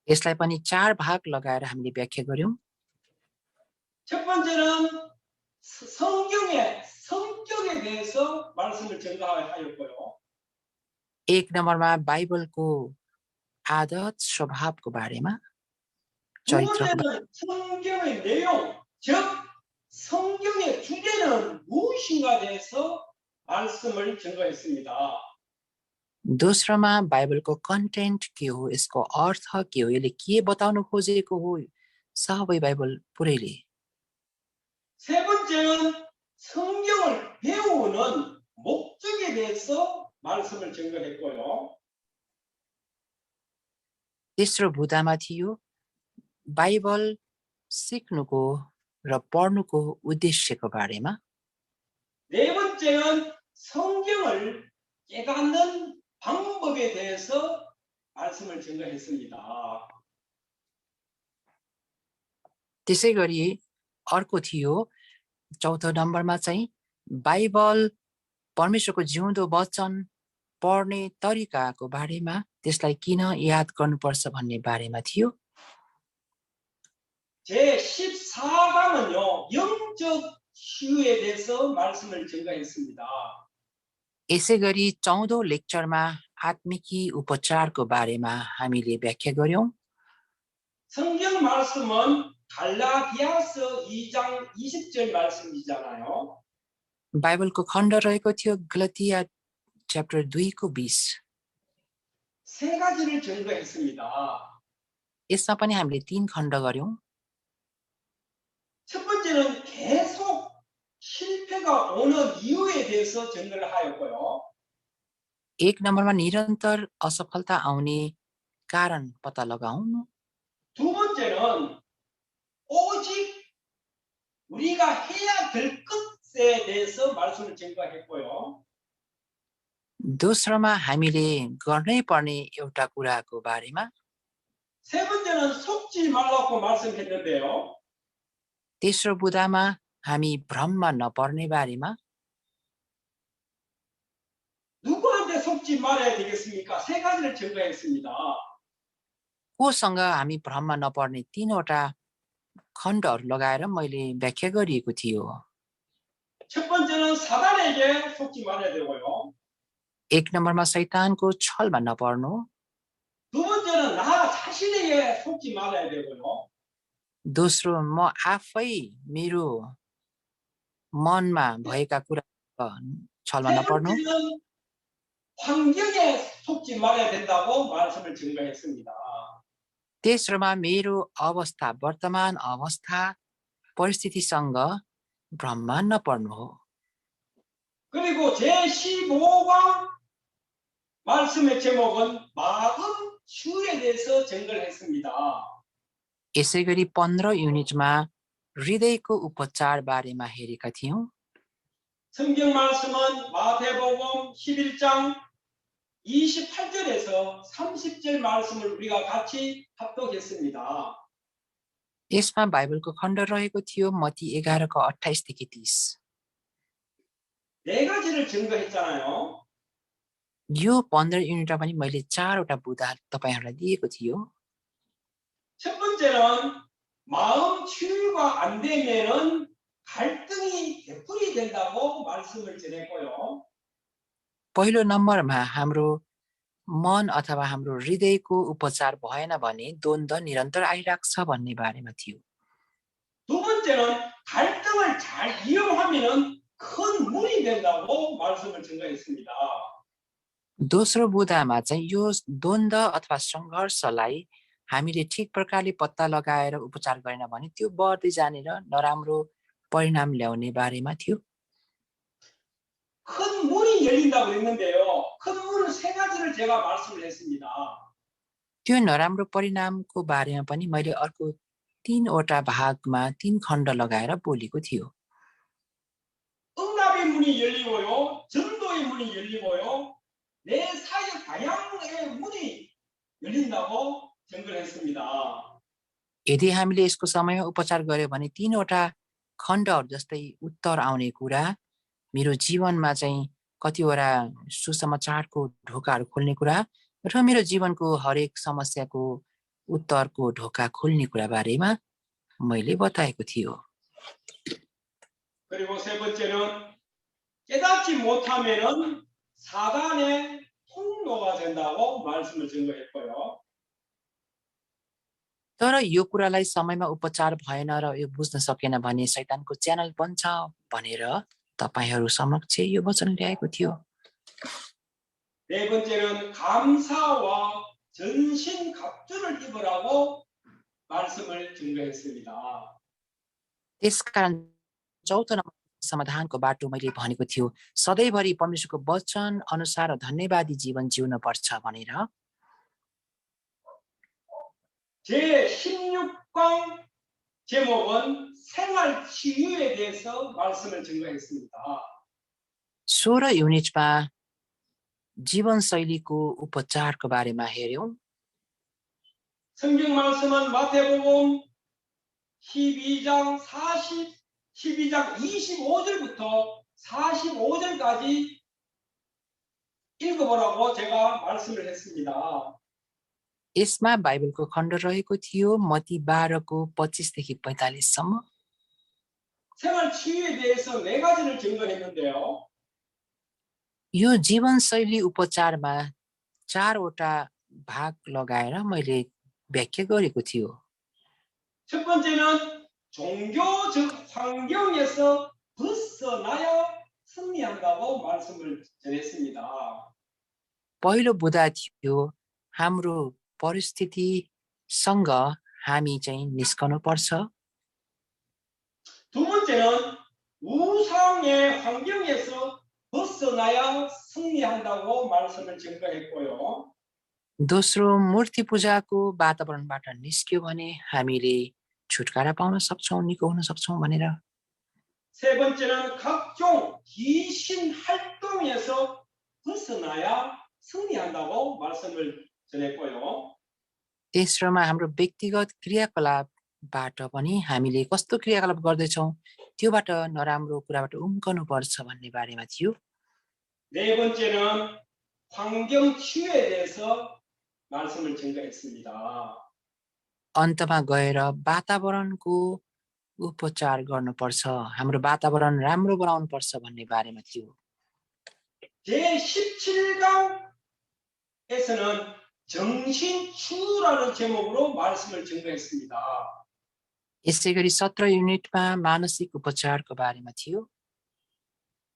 यसलाई पनि 4 भाग लगाएर हामीले व्याख्या गर्यौं। 첫 번째는 성경의 성격에 대해서 말씀을 증거하였고요. 1 नम्बरमा बाइबलको आदत स्वभावको बारेमा, 두 चरित्रको 번째는 성경의 내용, 즉 성경의 주제는 무엇인가 대해서 말씀을 증거했습니다. दोस्रोमा बाइबलको कन्टेन्ट के हो, यसको अर्थ के हो, यसले के बताउन खोजेको हो, सबै बाइबल पुरैले। 세 번째는 성경을 배우는 목적에 대해서 말씀을 증거했고요. तेस्रो बुदामा थियो बाइबल सिक्नुको र पढ्नुको उद्देश्यको बारेमा। 네 번째는 성경을 깨닫는 방법에 대해서 말씀을 증거했습니다. त्यसैगरी अर्को थियो चौथो नम्बरमा चाहिँ बाइबल परमेश्वरको जिउँदो वचन पढ्ने तरिकाको बारेमा, त्यसलाई किन याद गर्नुपर्छ भन्ने बारेमा थियो। 제14강은요, 영적 치유에 대해서 말씀을 증거했습니다. यसै गरी 14औं लेक्चरमा आत्मिकी उपचारको बारेमा हामीले व्याख्या गर्यौं। 성경 말씀은 갈라디아서 2장 20절 말씀이잖아요. बाइबलको खण्ड रहेको थियो गलतिया च्याप्टर 2 को 20। 세 가지를 증거했습니다. यसमा पनि हामीले 3 खण्ड गर्यौं। 첫 번째는 계속 실패가 오는 이유에 대해서 증거를 하였고요. 1 नम्बरमा निरन्तर असफलता आउने कारण पत्ता लगाउनु। 두 번째는 오직 우리가 해야 될 것에 대해서 말씀을 증거했고요. दोस्रोमा हामीले गर्नै पर्ने एउटा कुराको बारेमा। 세 번째는 속지 말라고 말씀했는데요. तेस्रो बुदामा हामी भ्रममा नपर्ने बारेमा। 누구한테 속지 말아야 되겠습니까? 세 가지를 증거했습니다. कोसँग हामी भ्रममा नपर्ने 3वटा खण्डहरू लगाएर मैले व्याख्या गरिएको थियो। 첫 번째는 사단에게 속지 말아야 되고요. 1 नम्बरमा शैतानको छलमा नपर्नु। 두 번째는 나 자신에게 속지 말아야 되고요. दोस्रो म आफै मेरो मनमा भएका कुरा छलमा 세 नपर्नु। 번째는 환경에 속지 말아야 된다고 말씀을 증거했습니다. तेस्रोमा मेरो अवस्था वर्तमान अवस्था परिस्थितिसँग भ्रममा नपर्नु हो। 그리고 제15강 말씀의 제목은 마음 치유에 대해서 증거를 했습니다. यसै गरी 15 युनिटमा हृदयको उपचार बारेमा हेरेका थियौं। 성경 말씀은 마태복음 11장 28절에서 30절 말씀을 우리가 같이 합독했습니다. यसमा बाइबलको खण्ड रहेको थियो मत्ती 11 को 28 देखि 30। 네 가지를 증거했잖아요. यो 15 युनिटमा पनि मैले 4वटा बुदा तपाईहरुलाई दिएको थियो। 첫 번째는 마음 치유가 안 되면은 갈등이 되풀이 된다고 말씀을 전했고요. पहिलो नम्बरमा हाम्रो मन अथवा हाम्रो हृदयको उपचार भएन भने द्वन्द्व निरन्तर आइराख्छ भन्ने बारेमा थियो। 두 번째는 갈등을 잘 이용하면은 큰 문이 된다고 말씀을 증거했습니다. दोस्रो बुदामा चाहिँ यो द्वन्द्व अथवा संघर्षलाई हामीले ठीक प्रकारले पत्ता लगाएर उपचार गरेन भने त्यो बढ्दै जाने र नराम्रो परिणाम ल्याउने बारेमा थियो। 큰 문이 열린다고 했는데요. 큰 문은 세 가지를 제가 말씀을 했습니다. त्यो नराम्रो परिणामको बारेमा पनि मैले अर्को 3वटा भागमा 3 खण्ड लगाएर बोलेको थियो। 응답의 문이 열리고요. 전도의 문이 열리고요. 내 사역 다양의 문이 열린다고 증거를 했습니다. यदि हामीले यसको समयमा उपचार गर्यो भने 3वटा खण्डहरू जस्तै उत्तर आउने कुरा, मेरो जीवनमा चाहिँ कतिवटा सुसमाचारको ढोकाहरू खोल्ने कुरा र मेरो जीवनको हरेक समस्याको उत्तरको ढोका खोल्ने कुरा बारेमा मैले बताएको थियो। 그리고 세 번째는 깨닫지 못하면은 사단의 통로가 된다고 말씀을 증거했고요. तर यो कुरालाई समयमा उपचार भएन र यो बुझ्न सकेन भने शैतानको च्यानल बन्छ भनेर तपाईहरु समक्ष यो वचन ल्याएको थियो। 네 번째는 감사와 전신 갑주를 입으라고 말씀을 증거했습니다. त्यसकारण चौथो नम्बर समाधानको बाटो मैले भनेको थियो सधैँभरि परमेश्वरको वचन अनुसार धन्यवादी जीवन जिउन पर्छ भनेर। 제16강 제목은 생활 치유에 대해서 말씀을 증거했습니다. 16 युनिटमा जीवनशैलीको उपचारको बारेमा हेर्यौं। 성경 말씀은 마태복음 12장 25절부터 45절까지 읽어보라고 제가 말씀을 했습니다. यसमा बाइबलको खण्ड रहेको थियो मत्ती 12को 25देखि 45सम्म। 생활 치유에 대해서 4가지를 증거했는데요. यो जीवनशैली उपचारमा 4वटा भाग लगाएर मैले व्याख्या गरेको थियो। 첫 번째는 종교적 환경에서 벗어나야 승리한다고 말씀을 전했습니다. पहिलो बुदा थियो हाम्रो परिस्थितिसँग हामी चाहिँ निस्कनु पर्छ। 두 번째는 우상의 환경에서 벗어나야 승리한다고 말씀을 증거했고요. दोस्रो मूर्ति पूजाको वातावरणबाट निस्क्यो भने हामीले छुटकारा पाउन सक्छौँ, निको हुन सक्छौँ भनेर। 세 번째는 각종 귀신 활동에서 벗어나야 승리한다고 말씀을 전했고요. तेस्रोमा हाम्रो व्यक्तिगत क्रियाकलापबाट पनि हामीले कस्तो क्रियाकलाप गर्दैछौँ त्योबाट नराम्रो कुराबाट उम्कनु पर्छ भन्ने बारेमा थियो। 네 번째는 환경 치유에 대해서 말씀을 증거했습니다. अन्तमा गएर वातावरणको उपचार गर्नुपर्छ, हाम्रो वातावरण राम्रो बनाउनुपर्छ भन्ने बारेमा थियो। 제17강에서는 정신치유라는 제목으로 말씀을 증거했습니다. यसै गरी 17 युनिटमा मानसिक उपचारको बारेमा थियो।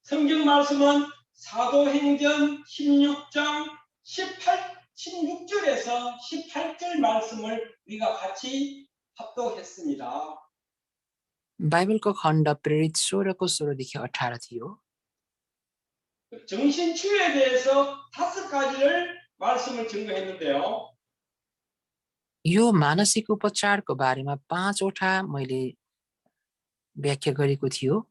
성경 말씀은 사도행전 16장 16절에서 18절 말씀을 우리가 같이 합독했습니다. बाइबलको खण्ड प्रेरित 16को 16देखि 18 थियो। 정신치유에 대해서 5가지를 말씀을 증거했는데요. यो मानसिक उपचारको बारेमा 5वटा मैले व्याख्या गरेको थियो।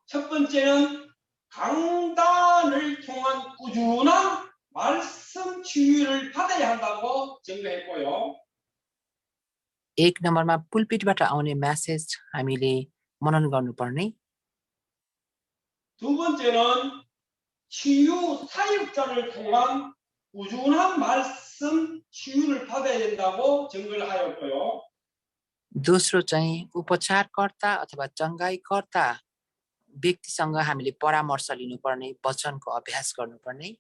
첫 번째는 강단을 통한 꾸준한 말씀 치유를 받아야 한다고 증거했고요. 1 नम्बरमा पुलपिटबाट आउने मेसेज हामीले मनन गर्नुपर्ने। 두 번째는 치유 사역자를 통한 꾸준한 말씀 치유를 받아야 된다고 증거를 하였고요. दोस्रो चाहिँ उपचारकर्ता अथवा चङ्गाईकर्ता व्यक्तिसँग हामीले परामर्श लिनुपर्ने, वचनको अभ्यास गर्नुपर्ने।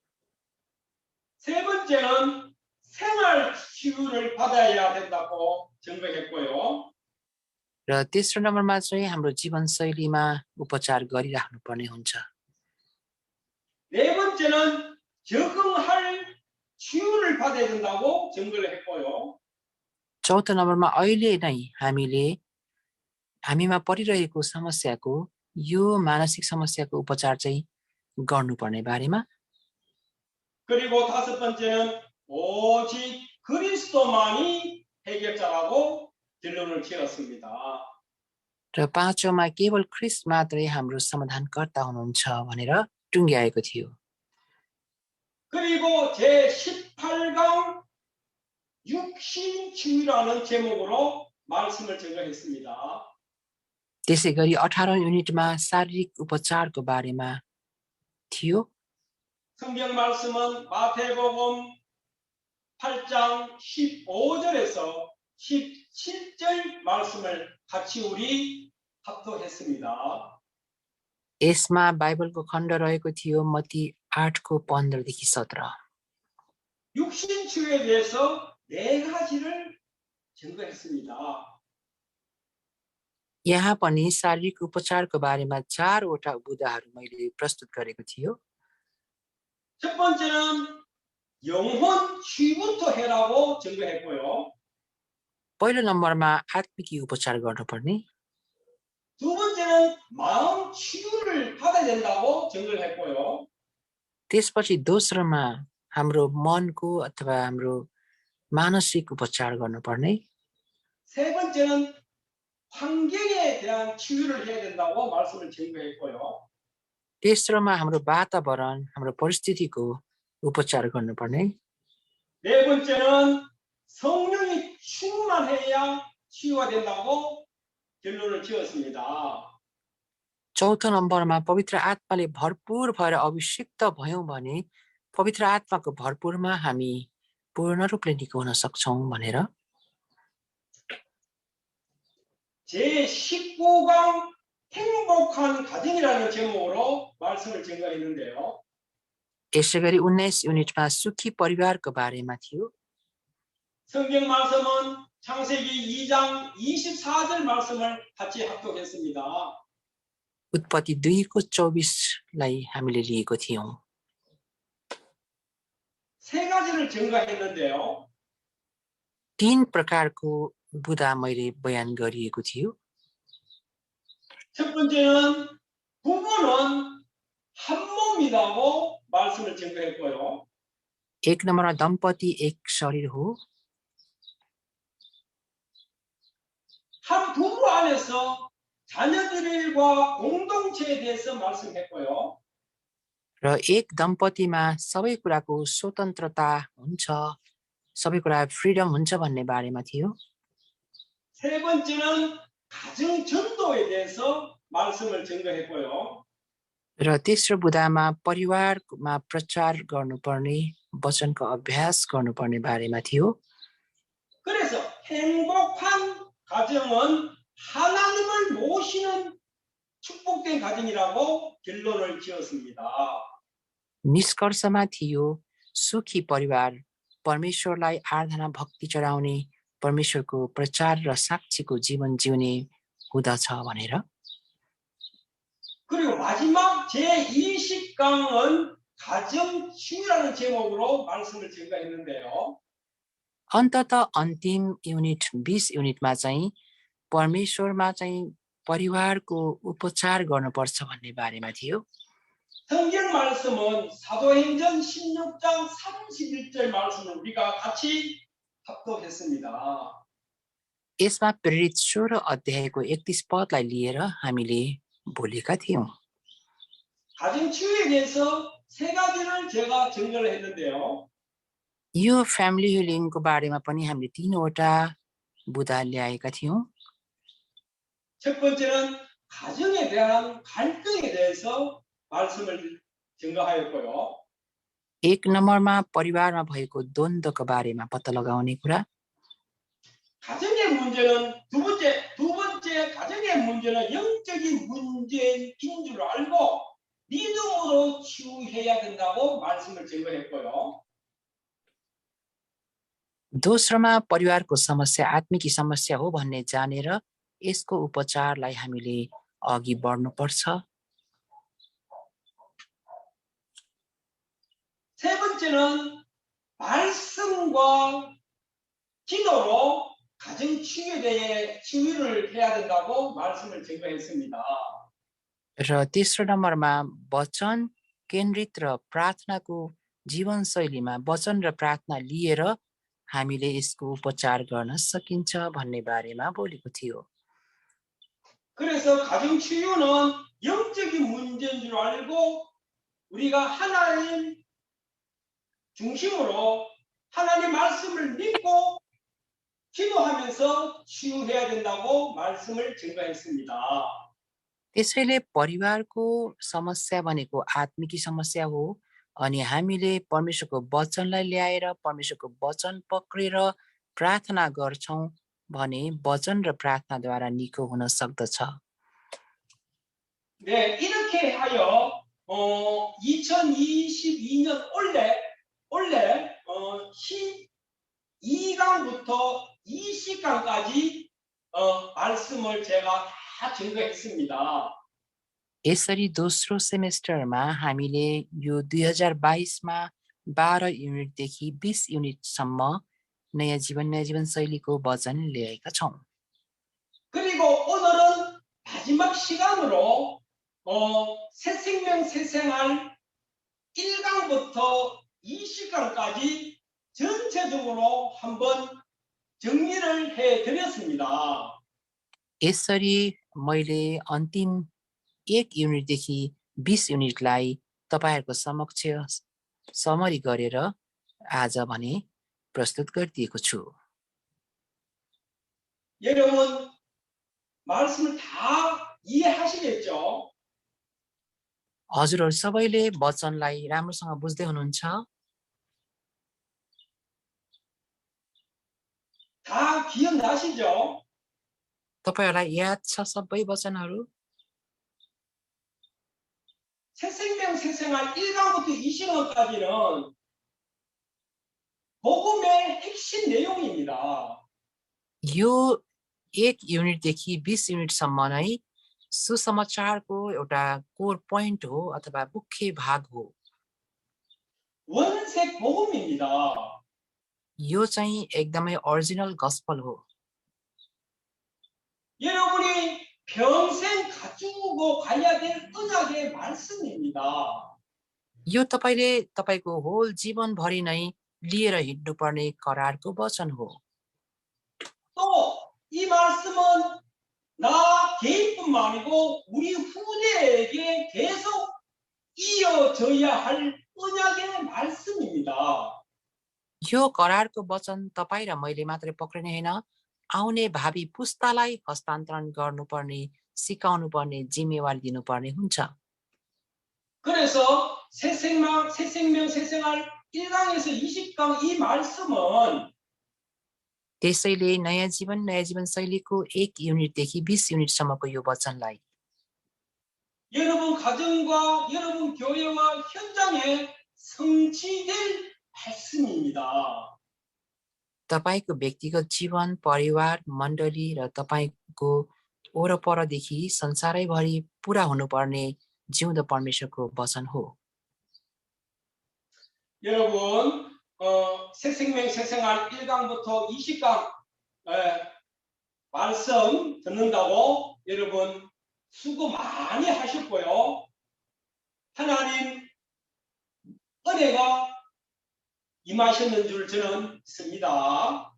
세 번째는 생활 치유를 받아야 된다고 증거했고요. र तेस्रो नम्बरमा चाहिँ हाम्रो जीवनशैलीमा उपचार गरिराख्नुपर्ने हुन्छ। 네 번째는 적응할 치유를 받아야 된다고 증거를 했고요. चौथो नम्बरमा अहिले नै हामीमा परिरहेको समस्याको यो मानसिक समस्याको उपचार चाहिँ गर्नुपर्ने बारेमा। 그리고 다섯 번째는 오직 그리스도만이 해결자라고 결론을 지었습니다. र पाँचौँमा केवल ख्रिस्ट मात्रै हाम्रो समाधानकर्ता हुनुहुन्छ भनेर टुङ्ग्याएको थियो। 그리고 제18강 육신치유라는 제목으로 말씀을 증거했습니다. त्यसै गरी 18औं युनिटमा शारीरिक उपचारको बारेमा थियो। 성경 말씀은 마태복음 8장 15절에서 17절 말씀을 같이 우리 합독했습니다. यसमा बाइबलको खण्ड रहेको थियो मत्ती 8को 15देखि 17। 육신치유에 대해서 4가지를 증거했습니다. यहाँ पनि शारीरिक उपचारको बारेमा 4वटा बुदाहरू मैले प्रस्तुत गरेको थियो। 첫 번째는 영혼 치유부터 해라고 증거했고요. पहिलो नम्बरमा आत्मिक उपचार गर्नुपर्ने। 두 번째는 마음 치유를 받아야 된다고 증거를 했고요. त्यसपछि दोस्रोमा हाम्रो मनको अथवा हाम्रो मानसिक उपचार गर्नुपर्ने। 세 번째는 환경에 대한 치유를 해야 된다고 말씀을 증거했고요. तेस्रोमा हाम्रो वातावरण, हाम्रो परिस्थितिको उपचार गर्नुपर्ने। 네 번째는 성령이 충만해야 치유가 된다고 결론을 지었습니다. चौथो नम्बरमा पवित्र आत्माले भरपूर भएर अभिषिक्त भयौं भने पवित्र आत्माको भरपुरमा हामी पूर्ण रूपले निको हुन सक्छौं भनेर 제19강 행복한 가정이라는 제목으로 말씀을 증거했는데요. यसै गरी 19 युनिटमा सुखी परिवारको बारेमा थियो। 성경 말씀은 창세기 2장 24절 말씀을 같이 합독했습니다. उत्पत्ति 2को 24लाई हामीले लिएको थियौं। 세 가지를 증거했는데요. 3 प्रकारको बुदा मैले बयान गरिएको थियो। 첫 번째는 부부는 한 몸이라고 말씀을 증거했고요. 1 नम्बरमा दम्पति एक शरीर हो। 한 부부 안에서 자녀들과 공동체에 대해서 말씀했고요. र एक दम्पतिमा सबै कुराको स्वतन्त्रता हुन्छ, सबै कुरा फ्रिडम हुन्छ भन्ने बारेमा थियो। 세 번째는 가정 전도에 대해서 말씀을 증거했고요. र तेस्रो बुदामा परिवारमा प्रचार गर्नुपर्ने, वचनको अभ्यास गर्नुपर्ने बारेमा थियो। 그래서 행복한 가정은 하나님을 모시는 축복된 가정이라고 결론을 지었습니다. निष्कर्षमा थियो सुखी परिवार परमेश्वरलाई आराधना भक्ति चढाउने, परमेश्वरको प्रचार र साक्षीको जीवन जिउने हुँदछ भनेर। 그리고 마지막 제20강은 가정 치유라는 제목으로 말씀을 증거했는데요. अन्ततः अन्तिम युनिट 20 युनिटमा चाहिँ परमेश्वरमा चाहिँ परिवारको उपचार गर्नुपर्छ भन्ने बारेमा थियो। 성경 말씀은 사도행전 16장 31절 말씀을 우리가 같이 합독했습니다. यसमा प्रेरित 16 अध्यायको 31 पदलाई लिएर हामीले बोलेका थियौं। 가정 치유에 대해서 세 가지를 제가 증거를 했는데요. यो फ्यामिली हिलिङको बारेमा पनि हामीले 3वटा बुदा ल्याएका थियौं। 첫 번째는 가정에 대한 갈등에 대해서 말씀을 증거하였고요. 1 नम्बरमा परिवारमा भएको द्वन्द्वको बारेमा पत्ता लगाउने कुरा। 가정의 문제는 두 번째 가정의 문제는 영적인 문제인 줄 알고 믿음으로 치유해야 된다고 말씀을 증거했고요. दोस्रोमा परिवारको समस्या आत्मिकी समस्या हो भन्ने जानेर यसको उपचारलाई हामीले अघि बढ्नुपर्छ। 세 번째는 말씀과 기도로 가정 치유에 대해 치유를 해야 된다고 말씀을 증거했습니다. र तेस्रो नम्बरमा वचन केन्द्रित र प्रार्थनाको जीवनशैलीमा वचन र प्रार्थना लिएर हामीले यसको उपचार गर्न सकिन्छ भन्ने बारेमा बोलेको थियो। 그래서 가정 치유는 영적인 문제인 줄 알고 우리가 하나님 중심으로 하나님 말씀을 믿고 기도하면서 치유해야 된다고 말씀을 증거했습니다. त्यसैले परिवारको समस्या भनेको आत्मिकी समस्या हो अनि हामीले परमेश्वरको वचनलाई ल्याएर परमेश्वरको वचन पक्रेर प्रार्थना गर्छौं भने वचन र प्रार्थनाद्वारा निको हुन सक्दछ। 네, 이렇게 하여 2022년 올해 12강부터 20강까지 말씀을 제가 다 증거했습니다. यसरी दोस्रो सेमेस्टरमा हामीले यो 2022मा 12 युनिटदेखि 20 युनिटसम्म नयाँ जीवन शैलीको वचन ल्याएका छौं। 그리고 오늘은 마지막 시간으로 새 생명 새 생활 1강부터 20강까지 전체적으로 한번 정리를 해 드렸습니다. यसरी मैले अन्तिम 1 युनिटदेखि 20 युनिटलाई तपाईहरुको समक्ष समरी गरेर आज भने प्रस्तुत गरिदिएको छु। 여러분 말씀을 다 이해하시겠죠? हजुरहरू सबैले वचनलाई राम्रोसँग बुझ्दै हुनुहुन्छ? 다 기억나시죠? तपाईहरूलाई याद छ सबै वचनहरू? 새생명 새생활 1강부터 20강까지는 복음의 핵심 내용입니다. यो 1 युनिटदेखि 20 युनिटसम्म नै सुसमाचारको एउटा कोर पोइन्ट हो अथवा मुख्य भाग हो। 원색 복음입니다. यो चाहिँ एकदमै ओरिजिनल गस्पल हो। 여러분이 평생 가지고 가야 될 언약의 말씀입니다. यो तपाईले तपाईको होल जीवनभरि नै लिएर हिँड्नुपर्ने करारको वचन हो। 또 이 말씀은 나 개인뿐만 아니고 우리 후대에게 계속 이어져야 할 언약의 말씀입니다. यो करारको वचन तपाई र मैले मात्रै पक्रिने होइन, आउने भावी पुस्तालाई हस्तान्तरण गर्नुपर्ने, सिकाउनुपर्ने जिम्मेवारी दिनुपर्ने हुन्छ। 그래서 새생명, 새생활 1강에서 20강 이 말씀은 त्यसैले नयाँ जीवन शैलीको 1 युनिटदेखि 20 युनिटसम्मको यो वचनलाई 여러분 가정과 여러분 교회와 현장에 성취될 말씀입니다. तपाईको व्यक्तिगत जीवन, परिवार, मण्डली र तपाईको वरपरदेखि संसारैभरि पूरा हुनुपर्ने जिउँदो परमेश्वरको वचन हो। 여러분 새생명 새생활 1강부터 20강 말씀 듣는다고 여러분 수고 많이 하셨고요. 하나님 은혜가 임하셨는 줄 저는 믿습니다.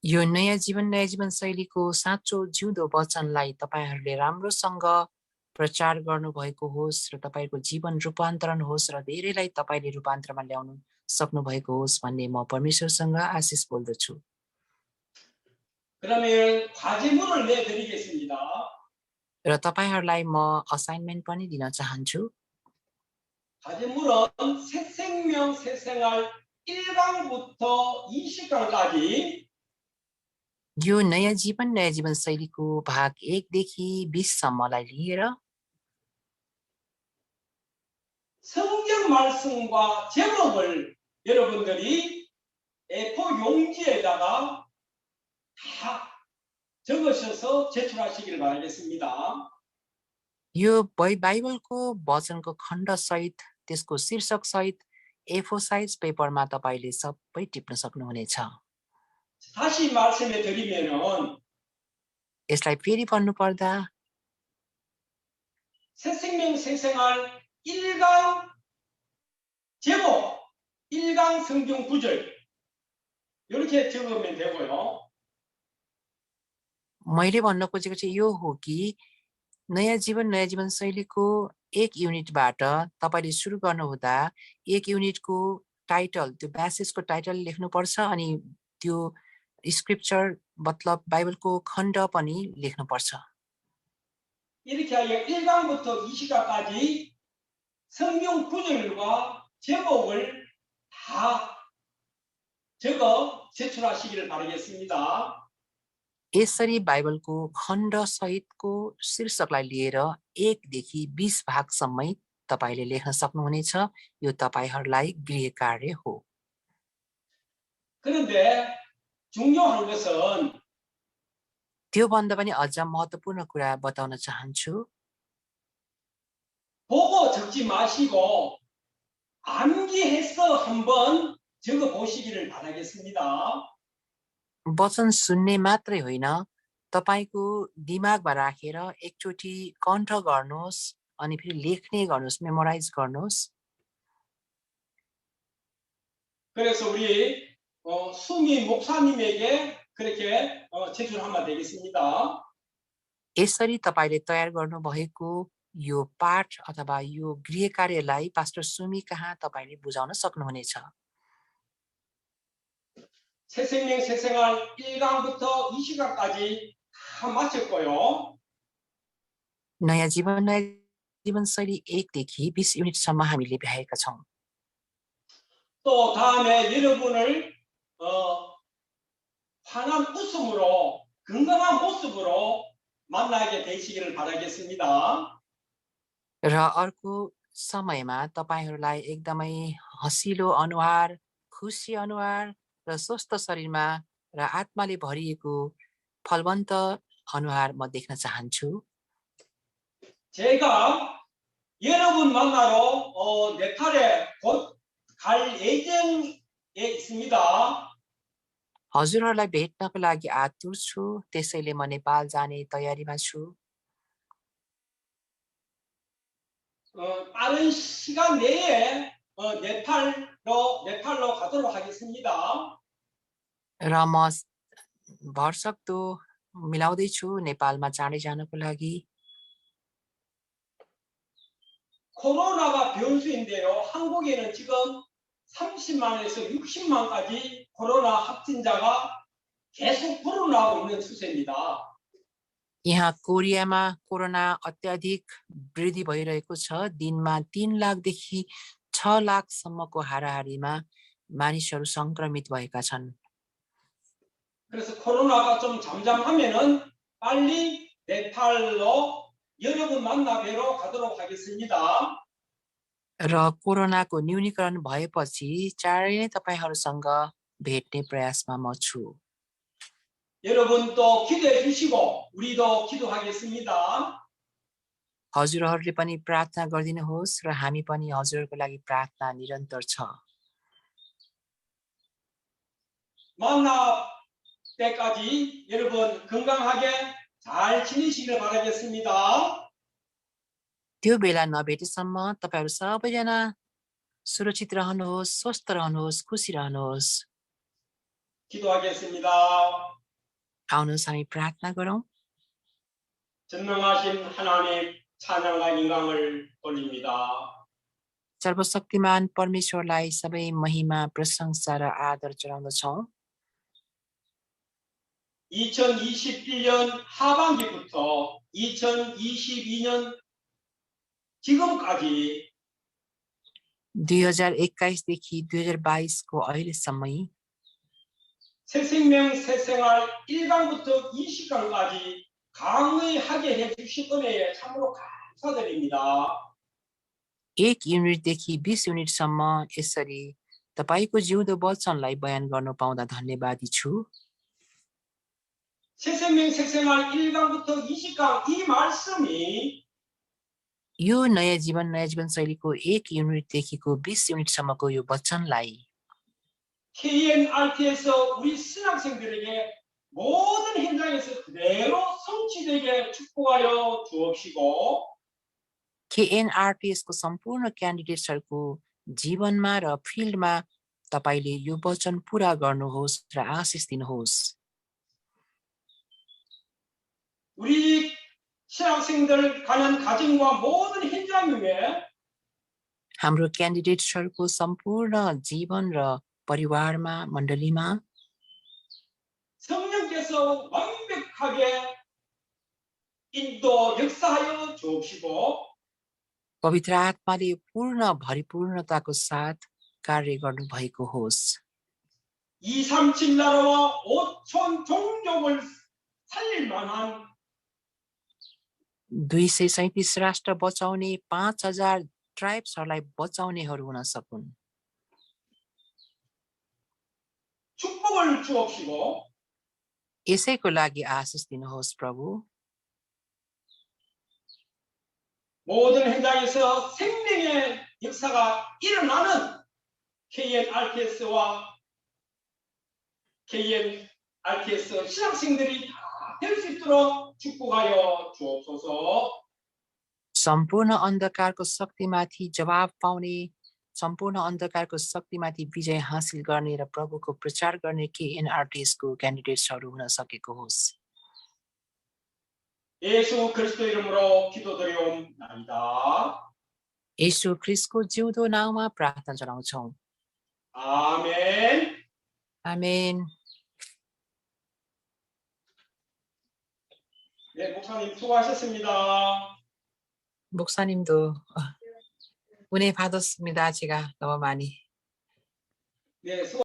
यो नयाँ जीवन शैलीको साँचो जिउँदो वचनलाई तपाईहरूले राम्रोसँग प्रचार गर्नुभएको होस् र तपाईको जीवन रूपान्तरण होस् र धेरैलाई तपाईले रूपान्तरमा ल्याउनु सक्नु भएको होस् भन्ने म परमेश्वरसँग आशिष बोल्दछु। 그러면 과제문을 내드리겠습니다. र तपाईहरूलाई म असाइनमेन्ट पनि दिन चाहन्छु। 과제문은 새생명 새생활 1강부터 20강까지 यो नयाँ जीवन शैलीको भाग 1 देखि 20 सम्मलाई लिएर 성경 말씀과 제목을 여러분들이 A4 용지에다가 다 적으셔서 제출하시기를 바라겠습니다. यो बाइबलको वचनको खण्ड सहित त्यसको शीर्षक सहित A4 साइज पेपरमा तपाईले सबै टिप्न सक्नुहुनेछ। 다시 말씀해 드리면은 यसलाई फेरि भन्नु पर्दा 새생명 새생활 1강 제목 1강 성경 구절 이렇게 적으면 되고요. मैले भन्न खोजेको चाहिँ यो हो कि नयाँ जीवन शैलीको 1 युनिटबाट तपाईले सुरु गर्नुहुँदा 1 युनिटको टाइटल, त्यो प्यासेजको टाइटल लेख्नुपर्छ अनि त्यो स्क्रिप्चर मतलब बाइबलको खण्ड पनि लेख्नुपर्छ। 이렇게 하여 1강부터 20강까지 성경 구절과 제목을 다 적어 제출하시기를 바라겠습니다. यसरी बाइबलको खण्ड सहितको शीर्षकलाई लिएर 1 देखि 20 भागसम्मै तपाईले लेख्न सक्नुहुनेछ। यो तपाईहरूलाई गृह कार्य हो। 그런데 중요한 것은 त्योभन्दा पनि अझ महत्त्वपूर्ण कुरा बताउन चाहन्छु। 보고 적지 마시고 암기해서 한번 적어 보시기를 바라겠습니다. वचन सुन्ने मात्रै होइन, तपाईको दिमागमा राखेर एकचोटि कण्ठ गर्नुहोस् अनि फेरि लेख्ने गर्नुहोस्, मेमोराइज गर्नुहोस्। 그래서 우리 수미 목사님에게 그렇게 제출하면 되겠습니다. यसरी तपाईले तयार गर्नुभएको यो पाठ अथवा यो गृह कार्यलाई पास्टर सुमी कहाँ तपाईले बुझाउन सक्नुहुनेछ। 새생명 새생활 1강부터 20강까지 다 마쳤고요. नयाँ जीवन जीवनशैली 1देखि 20 युनिटसम्म हामीले भ्याएका छौँ। 또 다음에 여러분을 환한 웃음으로 건강한 모습으로 만나게 되시기를 바라겠습니다. र अर्को समयमा तपाईहरूलाई एकदमै हँसिलो अनुहार, खुसी अनुहार र स्वस्थ शरीरमा र आत्माले भरिएको फलवन्त अनुहार म देख्न चाहन्छु। 제가 여러분 만나러 네팔에 곧 갈 예정에 있습니다. हजुरहरूलाई भेट्नको लागि आतुर छु, त्यसैले म नेपाल जाने तयारीमा छु। 빠른 시간 내에 네팔로 가도록 하겠습니다. र म भरसक्दो मिलाउँदैछु नेपालमा चाँडै जानको लागि। 코로나가 변수인데요. 한국에는 지금 30만에서 60만까지 코로나 확진자가 계속 불어나고 있는 추세입니다. यहाँ कोरियामा कोरोना अत्याधिक वृद्धि भइरहेको छ। दिनमा 3 लाखदेखि 6 लाखसम्मको हाराहारीमा मानिसहरू संक्रमित भएका छन्। 그래서 코로나가 좀 잠잠하면은 빨리 네팔로 여러분 만나 뵈러 가도록 하겠습니다. र कोरोनाको न्यूनीकरण भएपछि चाँडै नै तपाईहरूसँग भेट्ने प्रयासमा म छु। 여러분 또 기도해 주시고 우리도 기도하겠습니다. हजुरहरूले पनि प्रार्थना गरिदिनुहोस् र हामी पनि हजुरहरूको लागि प्रार्थना निरन्तर छ। 만나 때까지 여러분 건강하게 잘 지내시길 바라겠습니다. त्यो बेला नभेटेसम्म तपाईहरू सबैजना सुरक्षित रहनुहोस्, स्वस्थ रहनुहोस्, खुसी रहनुहोस्। 기도하겠습니다. आउनुहोस् हामी प्रार्थना गरौँ। 전능하신 하나님 찬양과 영광을 돌립니다. सर्वशक्तिमान परमेश्वरलाई सबै महिमा, प्रशंसा र आदर चढाउँदछौँ। 2021년 하반기부터 2022년 지금까지 2021देखि 2022को अहिलेसम्मै 새생명 새생활 1강부터 20강까지 강의하게 해주신 은혜에 참으로 감사드립니다. 1 युनिटदेखि 20 युनिटसम्म यसरी तपाईको जिउँदो वचनलाई बयान गर्न पाउँदा धन्यवादी छु। 새생명 새생활 1강부터 20강 이 말씀이 यो नयाँ जीवन शैलीको 1 युनिटदेखिको 20 युनिटसम्मको यो वचनलाई KNRT에서 우리 신학생들에게 모든 현장에서 그대로 성취되게 축복하여 주옵시고 KNRTSको सम्पूर्ण क्यान्डिडेट्सहरूको जीवनमा र फिल्डमा तपाईले यो वचन पूरा गर्नुहोस् र आशिष दिनुहोस्। 우리 신학생들 가는 가정과 모든 현장 위에 हाम्रो क्यान्डिडेट्सहरूको सम्पूर्ण जीवन र परिवारमा मण्डलीमा 성령께서 완벽하게 인도 역사하여 주옵시고 पवित्र आत्माले पूर्ण भरिपूर्णताको साथ कार्य गर्नुभएको होस्। 237 나라와 5천 종족을 살릴 만한 237 राष्ट्र बचाउने 5000 ट्राइब्सहरूलाई बचाउनेहरू हुन सकुन्। 축복을 주옵시고 यसैको लागि आशिष दिनुहोस् प्रभु। 모든 현장에서 생명의 역사가 일어나는 KNRTS와 KNRTS 신학생들이 다 될 수 있도록 축복하여 주옵소서. सम्पूर्ण अन्धकारको शक्तिमाथि जवाब पाउने, सम्पूर्ण अन्धकारको शक्तिमाथि विजय हासिल गर्ने र प्रभुको प्रचार गर्ने KNRTSको क्यान्डिडेट्सहरू हुन सकेको होस्। 예수 그리스도 이름으로 기도드리옵나이다. येशू ख्रिस्टको जिउँदो नाउँमा प्रार्थना जनाउँछौँ। 아멘. आमेन। 네, 목사님 수고하셨습니다. 목사님도 은혜 받았습니다. 제가 너무 많이. 네,